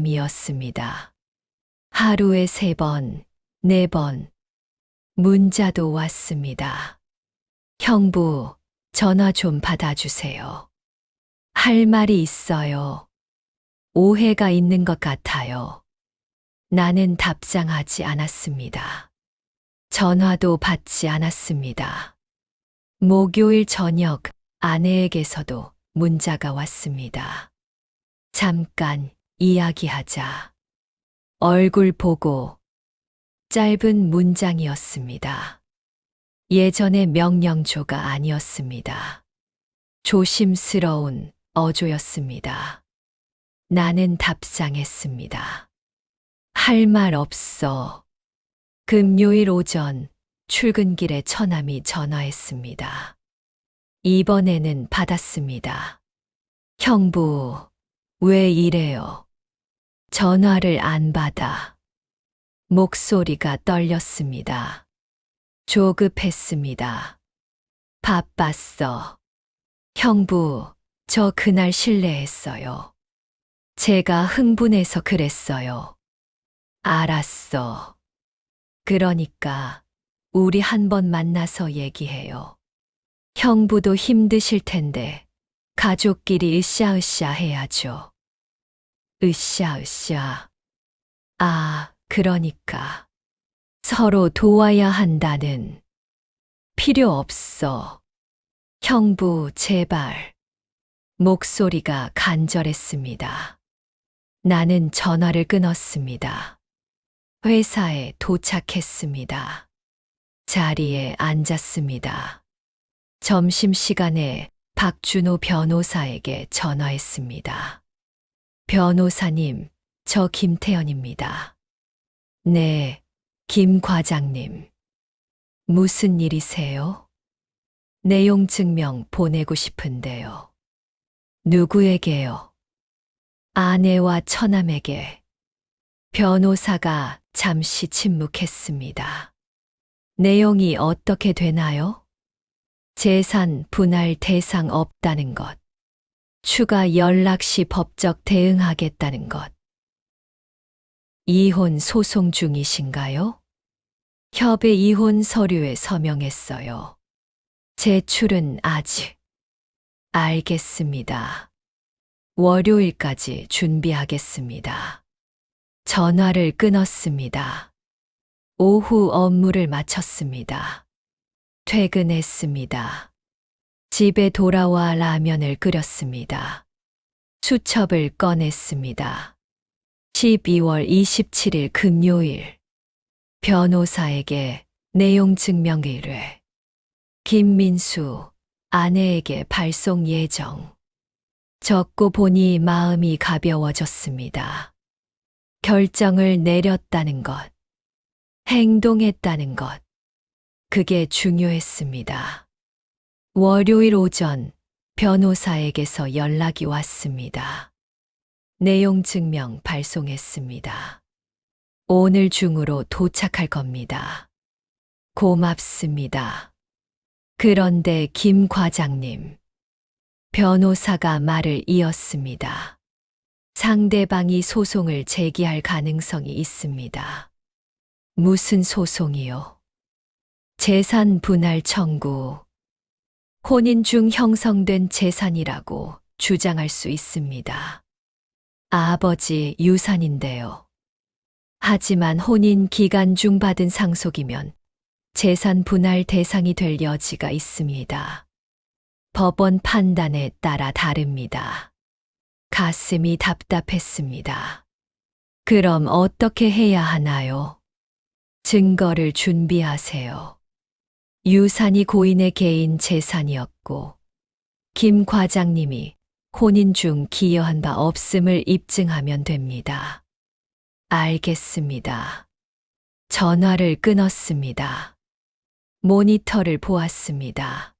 처남이었습니다. 하루에 3번, 4번. 문자도 왔습니다. 형부, 전화 좀 받아주세요. 할 말이 있어요. 오해가 있는 것 같아요. 나는 답장하지 않았습니다. 전화도 받지 않았습니다. 목요일 저녁 아내에게서도 문자가 왔습니다. 잠깐 이야기하자. 얼굴 보고. 짧은 문장이었습니다. 예전의 명령조가 아니었습니다. 조심스러운 어조였습니다. 나는 답장했습니다. 할 말 없어. 금요일 오전 출근길에 처남이 전화했습니다. 이번에는 받았습니다. 형부, 왜 이래요? 전화를 안 받아. 목소리가 떨렸습니다. 조급했습니다. 바빴어. 형부, 저 그날 실례했어요. 제가 흥분해서 그랬어요. 알았어. 그러니까 우리 한번 만나서 얘기해요. 형부도 힘드실 텐데 가족끼리 으쌰으쌰 해야죠. 으쌰으쌰. 아, 그러니까 서로 도와야 한다는. 필요 없어. 형부, 제발. 목소리가 간절했습니다. 나는 전화를 끊었습니다. 회사에 도착했습니다. 자리에 앉았습니다. 점심시간에 박준호 변호사에게 전화했습니다. 변호사님, 저 김태연입니다. 네, 김 과장님. 무슨 일이세요? 내용 증명 보내고 싶은데요. 누구에게요? 아내와 처남에게. 변호사가 잠시 침묵했습니다. 내용이 어떻게 되나요? 재산 분할 대상 없다는 것. 추가 연락 시 법적 대응하겠다는 것. 이혼 소송 중이신가요? 협의 이혼 서류에 서명했어요. 제출은 아직. 알겠습니다. 월요일까지 준비하겠습니다. 전화를 끊었습니다. 오후 업무를 마쳤습니다. 퇴근했습니다. 집에 돌아와 라면을 끓였습니다. 수첩을 꺼냈습니다. 12월 27일 금요일. 변호사에게 내용 증명 의뢰. 김민수, 아내에게 발송 예정. 적고 보니 마음이 가벼워졌습니다. 결정을 내렸다는 것. 행동했다는 것. 그게 중요했습니다. 월요일 오전 변호사에게서 연락이 왔습니다. 내용 증명 발송했습니다. 오늘 중으로 도착할 겁니다. 고맙습니다. 그런데 김 과장님. 변호사가 말을 이었습니다. 상대방이 소송을 제기할 가능성이 있습니다. 무슨 소송이요? 재산 분할 청구. 혼인 중 형성된 재산이라고 주장할 수 있습니다. 아버지 유산인데요. 하지만 혼인 기간 중 받은 상속이면 재산 분할 대상이 될 여지가 있습니다. 법원 판단에 따라 다릅니다. 가슴이 답답했습니다. 그럼 어떻게 해야 하나요? 증거를 준비하세요. 유산이 고인의 개인 재산이었고, 김 과장님이 혼인 중 기여한 바 없음을 입증하면 됩니다. 알겠습니다. 전화를 끊었습니다. 모니터를 보았습니다.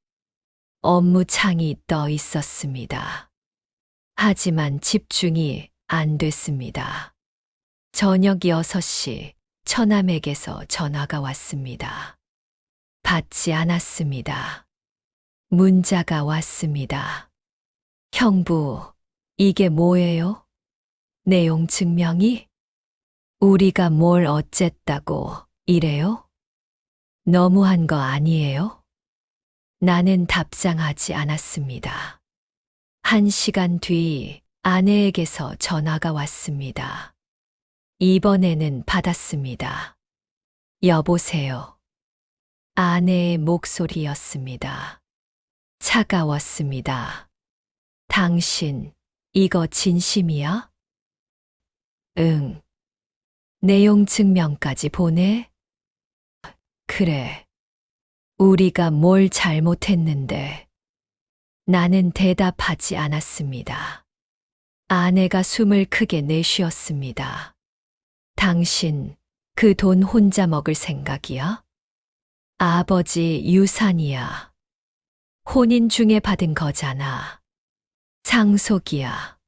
업무 창이 떠 있었습니다. 하지만 집중이 안 됐습니다. 저녁 6시 처남에게서 전화가 왔습니다. 받지 않았습니다. 문자가 왔습니다. 형부, 이게 뭐예요? 내용 증명이? 우리가 뭘 어쨌다고 이래요? 너무한 거 아니에요? 나는 답장하지 않았습니다. 1시간 뒤 아내에게서 전화가 왔습니다. 이번에는 받았습니다. 여보세요. 아내의 목소리였습니다. 차가웠습니다. 당신, 이거 진심이야? 응. 내용 증명까지 보내? 그래. 우리가 뭘 잘못했는데. 나는 대답하지 않았습니다. 아내가 숨을 크게 내쉬었습니다. 당신, 그 돈 혼자 먹을 생각이야? 아버지 유산이야. 혼인 중에 받은 거잖아. 상속이야.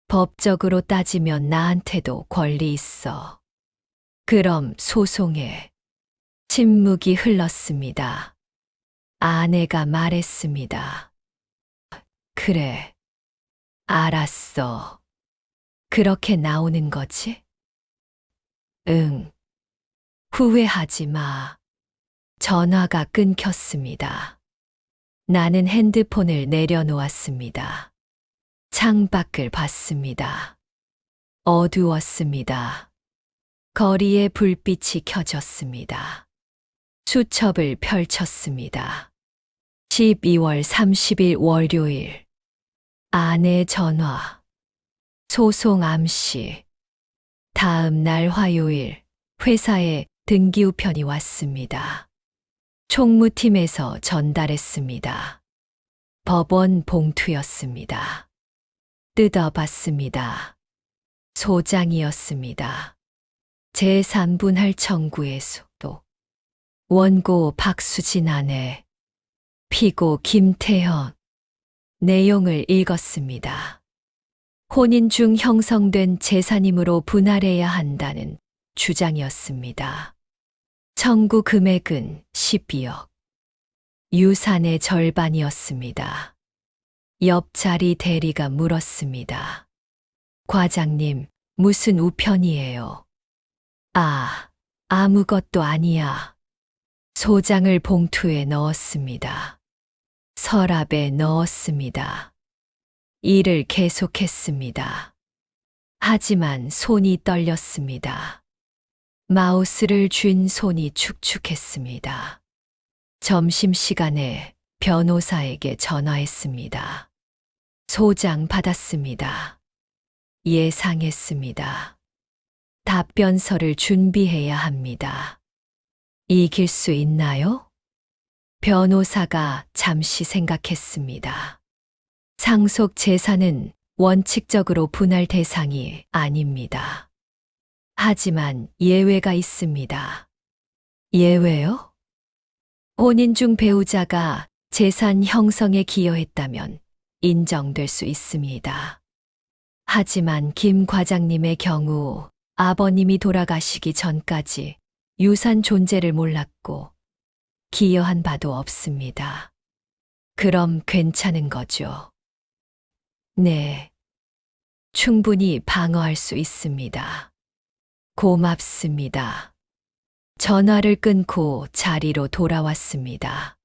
법적으로 따지면 나한테도 권리 있어. 그럼 소송해. 침묵이 흘렀습니다. 아내가 말했습니다. 그래. 알았어. 그렇게 나오는 거지? 응. 후회하지 마. 전화가 끊겼습니다. 나는 핸드폰을 내려놓았습니다. 창밖을 봤습니다. 어두웠습니다. 거리에 불빛이 켜졌습니다. 수첩을 펼쳤습니다. 12월 30일 월요일. 아내 전화. 소송 암시. 다음 날 화요일. 회사에 등기우편이 왔습니다. 총무팀에서 전달했습니다. 법원 봉투였습니다. 뜯어봤습니다. 소장이었습니다. 제3분할 청구의 수도. 원고 박수진 아내. 피고 김태현. 내용을 읽었습니다. 혼인 중 형성된 재산임으로 분할해야 한다는 주장이었습니다. 청구 금액은 12억. 유산의 절반이었습니다. 옆자리 대리가 물었습니다. 과장님, 무슨 우편이에요? 아무것도 아니야. 소장을 봉투에 넣었습니다. 서랍에 넣었습니다. 일을 계속했습니다. 하지만 손이 떨렸습니다. 마우스를 쥔 손이 축축했습니다. 점심시간에 변호사에게 전화했습니다. 소장 받았습니다. 예상했습니다. 답변서를 준비해야 합니다. 이길 수 있나요? 변호사가 잠시 생각했습니다. 상속 재산은 원칙적으로 분할 대상이 아닙니다. 하지만 예외가 있습니다. 예외요? 혼인 중 배우자가 재산 형성에 기여했다면 인정될 수 있습니다. 하지만 김 과장님의 경우 아버님이 돌아가시기 전까지 유산 존재를 몰랐고 기여한 바도 없습니다. 그럼 괜찮은 거죠? 네. 충분히 방어할 수 있습니다. 고맙습니다. 전화를 끊고 자리로 돌아왔습니다.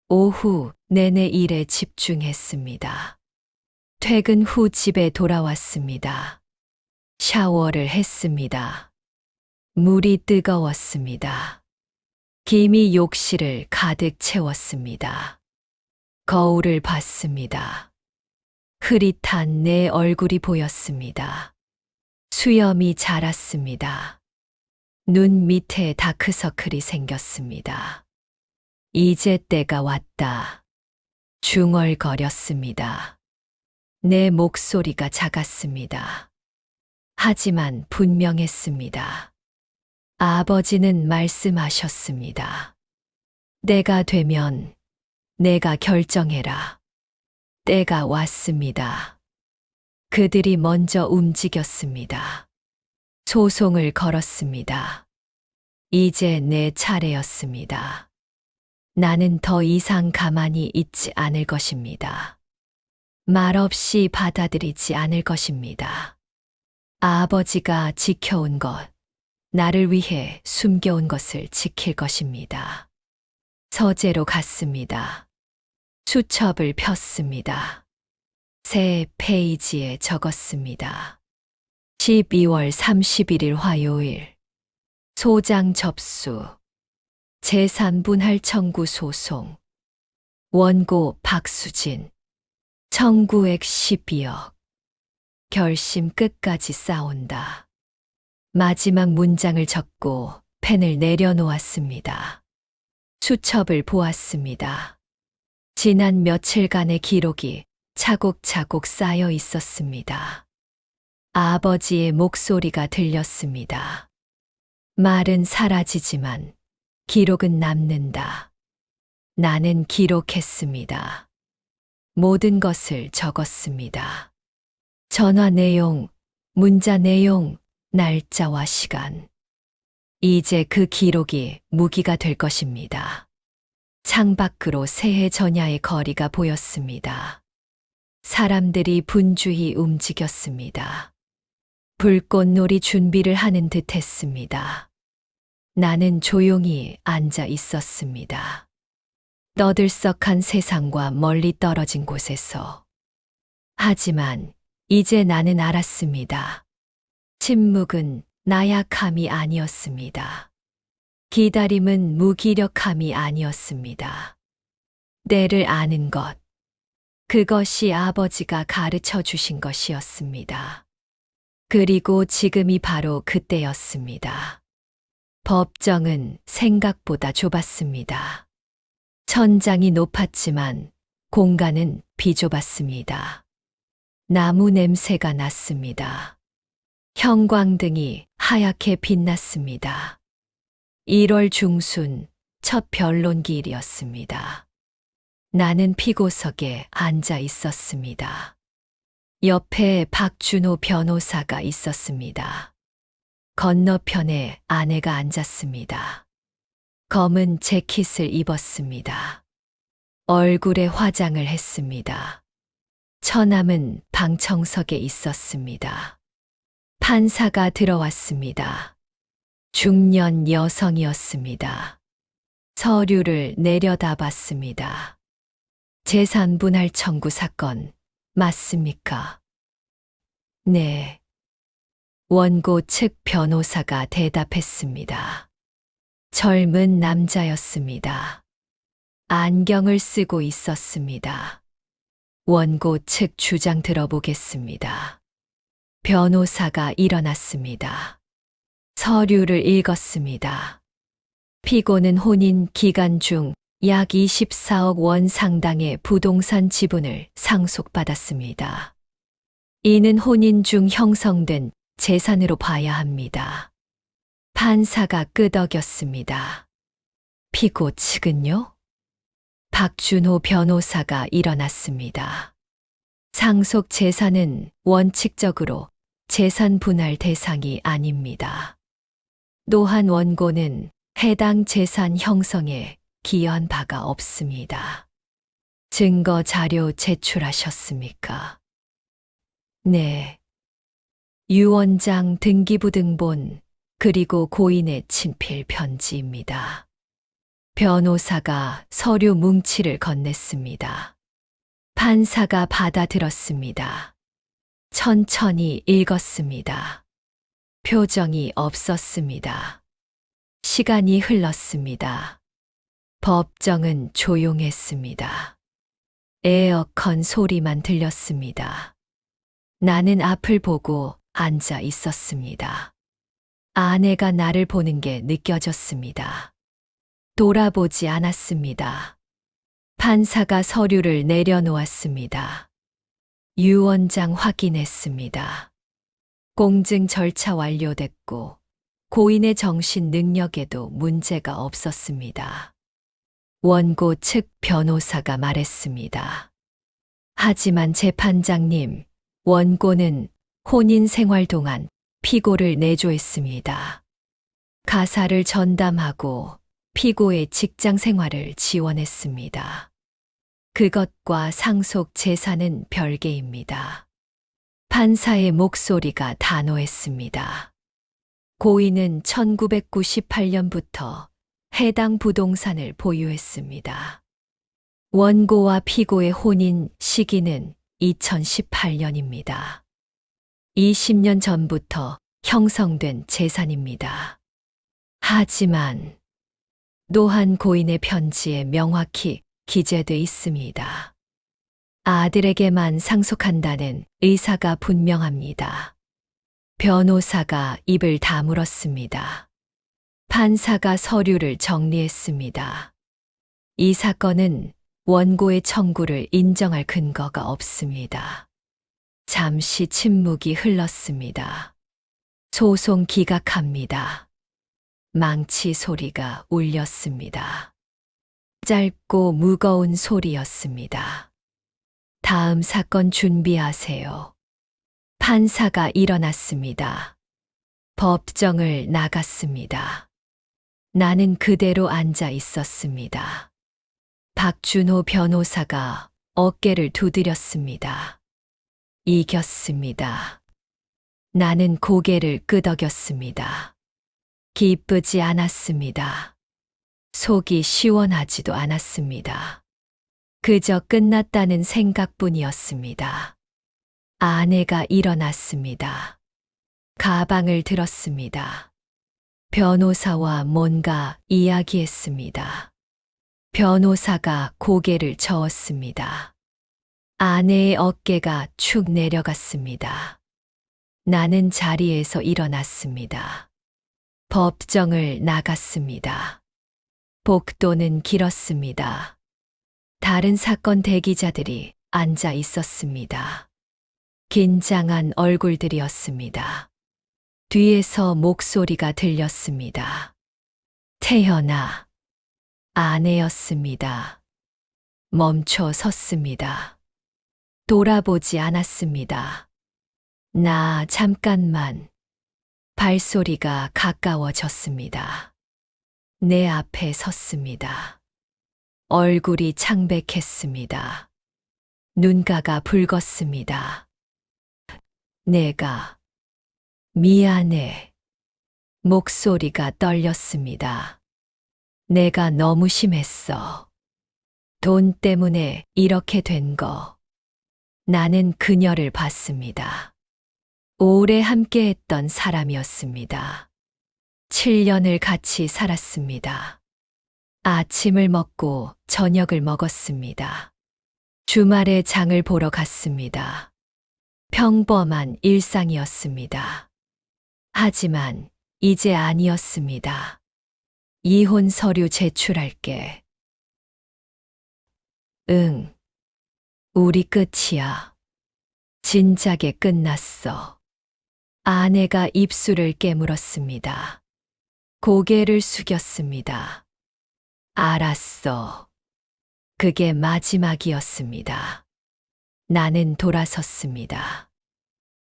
오후 내내 일에 집중했습니다. 퇴근 후 집에 돌아왔습니다. 샤워를 했습니다. 물이 뜨거웠습니다. 김이 욕실을 가득 채웠습니다. 거울을 봤습니다. 흐릿한 내 얼굴이 보였습니다. 수염이 자랐습니다. 눈 밑에 다크서클이 생겼습니다. 이제 때가 왔다. 중얼거렸습니다. 내 목소리가 작았습니다. 하지만 분명했습니다. 아버지는 말씀하셨습니다. 때가 되면 내가 결정해라. 때가 왔습니다. 그들이 먼저 움직였습니다. 소송을 걸었습니다. 이제 내 차례였습니다. 나는 더 이상 가만히 있지 않을 것입니다. 말없이 받아들이지 않을 것입니다. 아버지가 지켜온 것, 나를 위해 숨겨온 것을 지킬 것입니다. 서재로 갔습니다. 수첩을 폈습니다. 새 페이지에 적었습니다. 12월 31일 화요일. 소장 접수. 제3분할 청구 소송. 원고 박수진. 청구액 12억. 결심 끝까지 싸운다. 마지막 문장을 적고 펜을 내려놓았습니다. 수첩을 보았습니다. 지난 며칠간의 기록이 차곡차곡 쌓여 있었습니다. 아버지의 목소리가 들렸습니다. 말은 사라지지만 기록은 남는다. 나는 기록했습니다. 모든 것을 적었습니다. 전화 내용, 문자 내용, 날짜와 시간. 이제 그 기록이 무기가 될 것입니다. 창밖으로 새해 전야의 거리가 보였습니다. 사람들이 분주히 움직였습니다. 불꽃놀이 준비를 하는 듯 했습니다. 나는 조용히 앉아 있었습니다. 떠들썩한 세상과 멀리 떨어진 곳에서. 하지만 이제 나는 알았습니다. 침묵은 나약함이 아니었습니다. 기다림은 무기력함이 아니었습니다. 때를 아는 것. 그것이 아버지가 가르쳐 주신 것이었습니다. 그리고 지금이 바로 그때였습니다. 법정은 생각보다 좁았습니다. 천장이 높았지만 공간은 비좁았습니다. 나무 냄새가 났습니다. 형광등이 하얗게 빛났습니다. 1월 중순 첫 변론기일이었습니다. 나는 피고석에 앉아 있었습니다. 옆에 박준호 변호사가 있었습니다. 건너편에 아내가 앉았습니다. 검은 재킷을 입었습니다. 얼굴에 화장을 했습니다. 처남은 방청석에 있었습니다. 판사가 들어왔습니다. 중년 여성이었습니다. 서류를 내려다봤습니다. 재산분할 청구 사건 맞습니까? 네. 원고 측 변호사가 대답했습니다. 젊은 남자였습니다. 안경을 쓰고 있었습니다. 원고 측 주장 들어보겠습니다. 변호사가 일어났습니다. 서류를 읽었습니다. 피고는 혼인 기간 중 약 24억 원 상당의 부동산 지분을 상속받았습니다. 이는 혼인 중 형성된 재산으로 봐야 합니다. 판사가 끄덕였습니다. 피고 측은요? 박준호 변호사가 일어났습니다. 상속 재산은 원칙적으로 재산 분할 대상이 아닙니다. 또한 원고는 해당 재산 형성에 기여한 바가 없습니다. 증거 자료 제출하셨습니까? 네. 유언장 등기부 등본 그리고 고인의 친필 편지입니다. 변호사가 서류 뭉치를 건넸습니다. 판사가 받아들었습니다. 천천히 읽었습니다. 표정이 없었습니다. 시간이 흘렀습니다. 법정은 조용했습니다. 에어컨 소리만 들렸습니다. 나는 앞을 보고 앉아 있었습니다. 아내가 나를 보는 게 느껴졌습니다. 돌아보지 않았습니다. 판사가 서류를 내려놓았습니다. 유언장 확인했습니다. 공증 절차 완료됐고 고인의 정신 능력에도 문제가 없었습니다. 원고 측 변호사가 말했습니다. 하지만 재판장님, 원고는 혼인 생활 동안 피고를 내조했습니다. 가사를 전담하고 피고의 직장 생활을 지원했습니다. 그것과 상속 재산은 별개입니다. 판사의 목소리가 단호했습니다. 고인은 1998년부터 해당 부동산을 보유했습니다. 원고와 피고의 혼인 시기는 2018년입니다. 20년 전부터 형성된 재산입니다. 하지만 또한 고인의 편지에 명확히 기재돼 있습니다. 아들에게만 상속한다는 의사가 분명합니다. 변호사가 입을 다물었습니다. 판사가 서류를 정리했습니다. 이 사건은 원고의 청구를 인정할 근거가 없습니다. 잠시 침묵이 흘렀습니다. 소송 기각합니다. 망치 소리가 울렸습니다. 짧고 무거운 소리였습니다. 다음 사건 준비하세요. 판사가 일어났습니다. 법정을 나갔습니다. 나는 그대로 앉아 있었습니다. 박준호 변호사가 어깨를 두드렸습니다. 이겼습니다. 나는 고개를 끄덕였습니다. 기쁘지 않았습니다. 속이 시원하지도 않았습니다. 그저 끝났다는 생각뿐이었습니다. 아내가 일어났습니다. 가방을 들었습니다. 변호사와 뭔가 이야기했습니다. 변호사가 고개를 저었습니다. 아내의 어깨가 축 내려갔습니다. 나는 자리에서 일어났습니다. 법정을 나갔습니다. 복도는 길었습니다. 다른 사건 대기자들이 앉아 있었습니다. 긴장한 얼굴들이었습니다. 뒤에서 목소리가 들렸습니다. 태연아. 아내였습니다. 멈춰 섰습니다. 돌아보지 않았습니다. 나 잠깐만. 발소리가 가까워졌습니다. 내 앞에 섰습니다. 얼굴이 창백했습니다. 눈가가 붉었습니다. 내가 미안해. 목소리가 떨렸습니다. 내가 너무 심했어. 돈 때문에 이렇게 된 거. 나는 그녀를 봤습니다. 오래 함께했던 사람이었습니다. 7년을 같이 살았습니다. 아침을 먹고 저녁을 먹었습니다. 주말에 장을 보러 갔습니다. 평범한 일상이었습니다. 하지만 이제 아니었습니다. 이혼 서류 제출할게. 응. 우리 끝이야. 진작에 끝났어. 아내가 입술을 깨물었습니다. 고개를 숙였습니다. 알았어. 그게 마지막이었습니다. 나는 돌아섰습니다.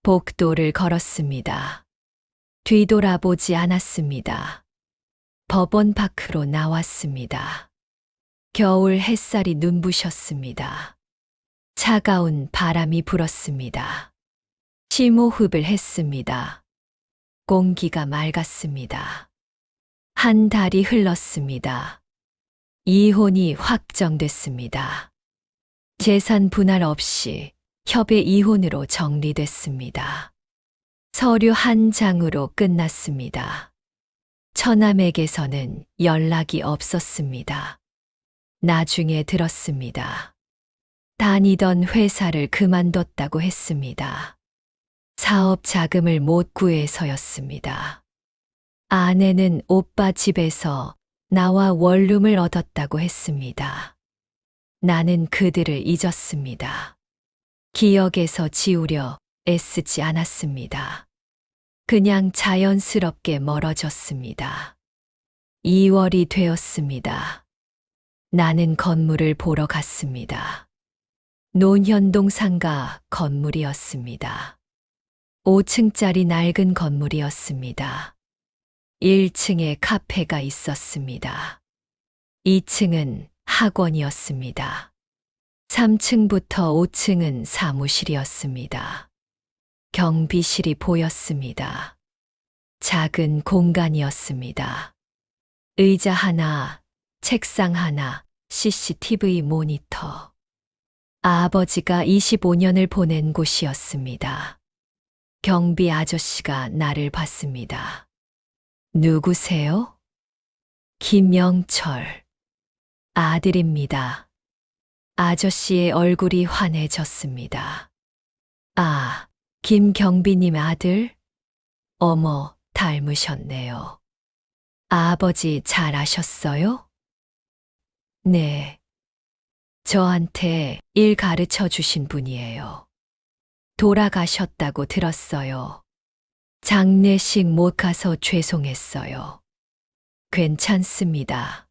복도를 걸었습니다. 뒤돌아보지 않았습니다. 법원 밖으로 나왔습니다. 겨울 햇살이 눈부셨습니다. 차가운 바람이 불었습니다. 심호흡을 했습니다. 공기가 맑았습니다. 한 달이 흘렀습니다. 이혼이 확정됐습니다. 재산 분할 없이 협의 이혼으로 정리됐습니다. 서류 한 장으로 끝났습니다. 처남에게서는 연락이 없었습니다. 나중에 들었습니다. 다니던 회사를 그만뒀다고 했습니다. 사업 자금을 못 구해서였습니다. 아내는 오빠 집에서 나와 원룸을 얻었다고 했습니다. 나는 그들을 잊었습니다. 기억에서 지우려 애쓰지 않았습니다. 그냥 자연스럽게 멀어졌습니다. 2월이 되었습니다. 나는 건물을 보러 갔습니다. 논현동 상가 건물이었습니다. 5층짜리 낡은 건물이었습니다. 1층에 카페가 있었습니다. 2층은 학원이었습니다. 3층부터 5층은 사무실이었습니다. 경비실이 보였습니다. 작은 공간이었습니다. 의자 하나, 책상 하나, CCTV 모니터. 아버지가 25년을 보낸 곳이었습니다. 경비 아저씨가 나를 봤습니다. 누구세요? 김영철. 아들입니다. 아저씨의 얼굴이 환해졌습니다. 아, 김 경비님 아들? 어머, 닮으셨네요. 아버지 잘 아셨어요? 네. 저한테 일 가르쳐 주신 분이에요. 돌아가셨다고 들었어요. 장례식 못 가서 죄송했어요. 괜찮습니다.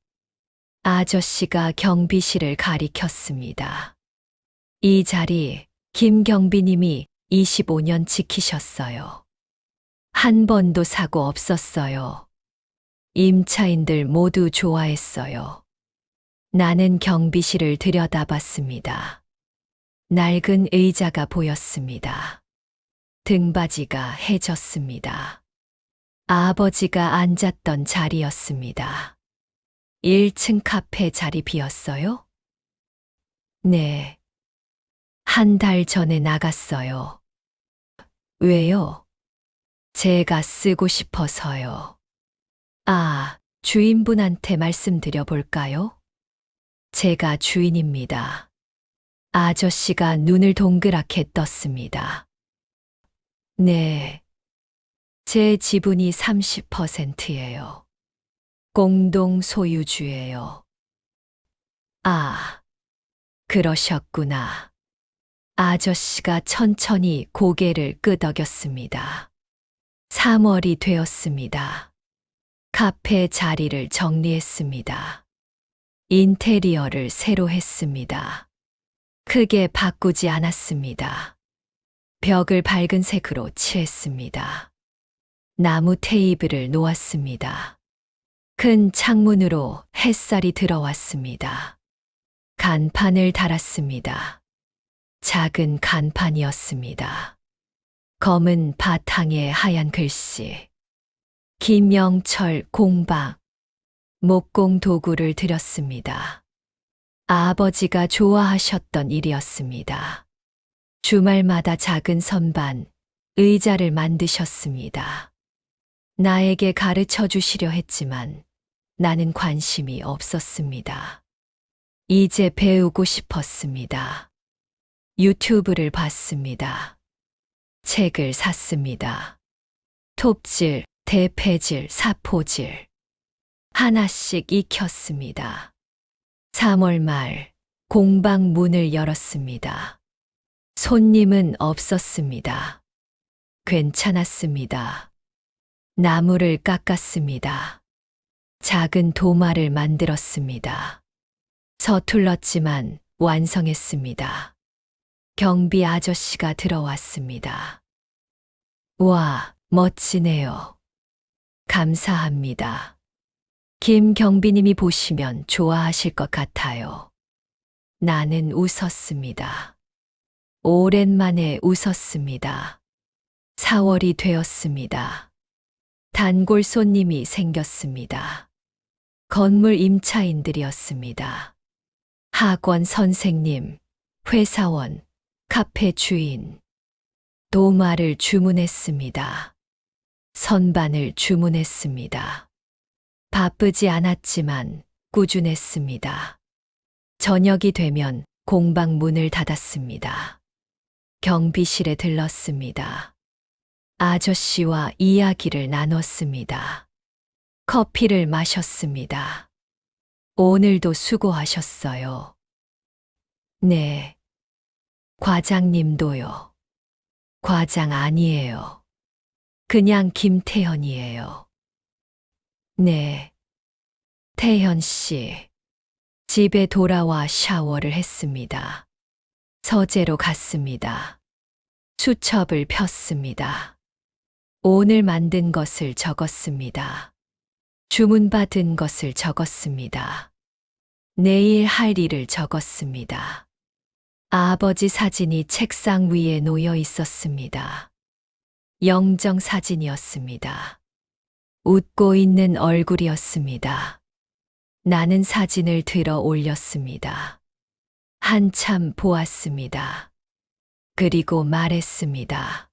아저씨가 경비실을 가리켰습니다. 이 자리 김 경비님이 25년 지키셨어요. 한 번도 사고 없었어요. 임차인들 모두 좋아했어요. 나는 경비실을 들여다봤습니다. 낡은 의자가 보였습니다. 등받이가 해졌습니다. 아버지가 앉았던 자리였습니다. 1층 카페 자리 비었어요? 네. 한 달 전에 나갔어요. 왜요? 제가 쓰고 싶어서요. 아, 주인분한테 말씀드려 볼까요? 제가 주인입니다. 아저씨가 눈을 동그랗게 떴습니다. 네. 제 지분이 30%예요. 공동 소유주예요. 아, 그러셨구나. 아저씨가 천천히 고개를 끄덕였습니다. 3월이 되었습니다. 카페 자리를 정리했습니다. 인테리어를 새로 했습니다. 크게 바꾸지 않았습니다. 벽을 밝은 색으로 칠했습니다. 나무 테이블을 놓았습니다. 큰 창문으로 햇살이 들어왔습니다. 간판을 달았습니다. 작은 간판이었습니다. 검은 바탕에 하얀 글씨. 김영철 공방. 목공 도구를 드렸습니다. 아버지가 좋아하셨던 일이었습니다. 주말마다 작은 선반, 의자를 만드셨습니다. 나에게 가르쳐 주시려 했지만 나는 관심이 없었습니다. 이제 배우고 싶었습니다. 유튜브를 봤습니다. 책을 샀습니다. 톱질, 대패질, 사포질. 하나씩 익혔습니다. 3월 말 공방 문을 열었습니다. 손님은 없었습니다. 괜찮았습니다. 나무를 깎았습니다. 작은 도마를 만들었습니다. 서툴렀지만 완성했습니다. 경비 아저씨가 들어왔습니다. 와, 멋지네요. 감사합니다. 김 경비님이 보시면 좋아하실 것 같아요. 나는 웃었습니다. 오랜만에 웃었습니다. 4월이 되었습니다. 단골 손님이 생겼습니다. 건물 임차인들이었습니다. 학원 선생님, 회사원, 카페 주인. 도마를 주문했습니다. 선반을 주문했습니다. 바쁘지 않았지만 꾸준했습니다. 저녁이 되면 공방 문을 닫았습니다. 경비실에 들렀습니다. 아저씨와 이야기를 나눴습니다. 커피를 마셨습니다. 오늘도 수고하셨어요. 네. 과장님도요. 과장 아니에요. 그냥 김태현이에요. 네. 태현 씨. 집에 돌아와 샤워를 했습니다. 서재로 갔습니다. 수첩을 폈습니다. 오늘 만든 것을 적었습니다. 주문받은 것을 적었습니다. 내일 할 일을 적었습니다. 아버지 사진이 책상 위에 놓여 있었습니다. 영정 사진이었습니다. 웃고 있는 얼굴이었습니다. 나는 사진을 들어 올렸습니다. 한참 보았습니다. 그리고 말했습니다.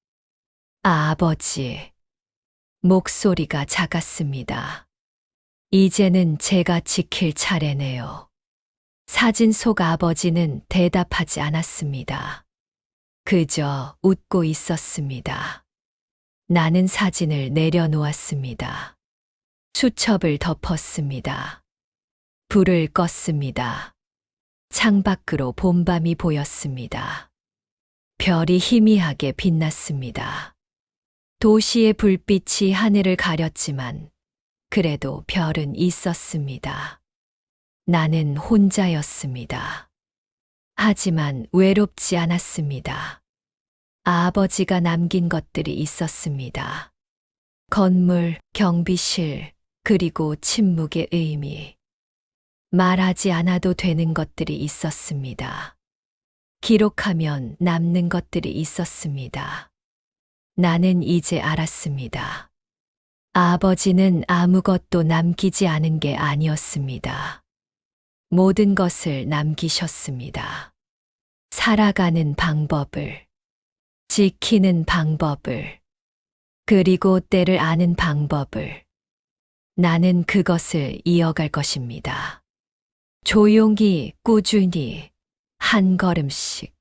아버지. 목소리가 작았습니다. 이제는 제가 지킬 차례네요. 사진 속 아버지는 대답하지 않았습니다. 그저 웃고 있었습니다. 나는 사진을 내려놓았습니다. 수첩을 덮었습니다. 불을 껐습니다. 창밖으로 봄밤이 보였습니다. 별이 희미하게 빛났습니다. 도시의 불빛이 하늘을 가렸지만 그래도 별은 있었습니다. 나는 혼자였습니다. 하지만 외롭지 않았습니다. 아버지가 남긴 것들이 있었습니다. 건물, 경비실, 그리고 침묵의 의미. 말하지 않아도 되는 것들이 있었습니다. 기록하면 남는 것들이 있었습니다. 나는 이제 알았습니다. 아버지는 아무것도 남기지 않은 게 아니었습니다. 모든 것을 남기셨습니다. 살아가는 방법을, 지키는 방법을, 그리고 때를 아는 방법을. 나는 그것을 이어갈 것입니다. 조용히, 꾸준히, 한 걸음씩.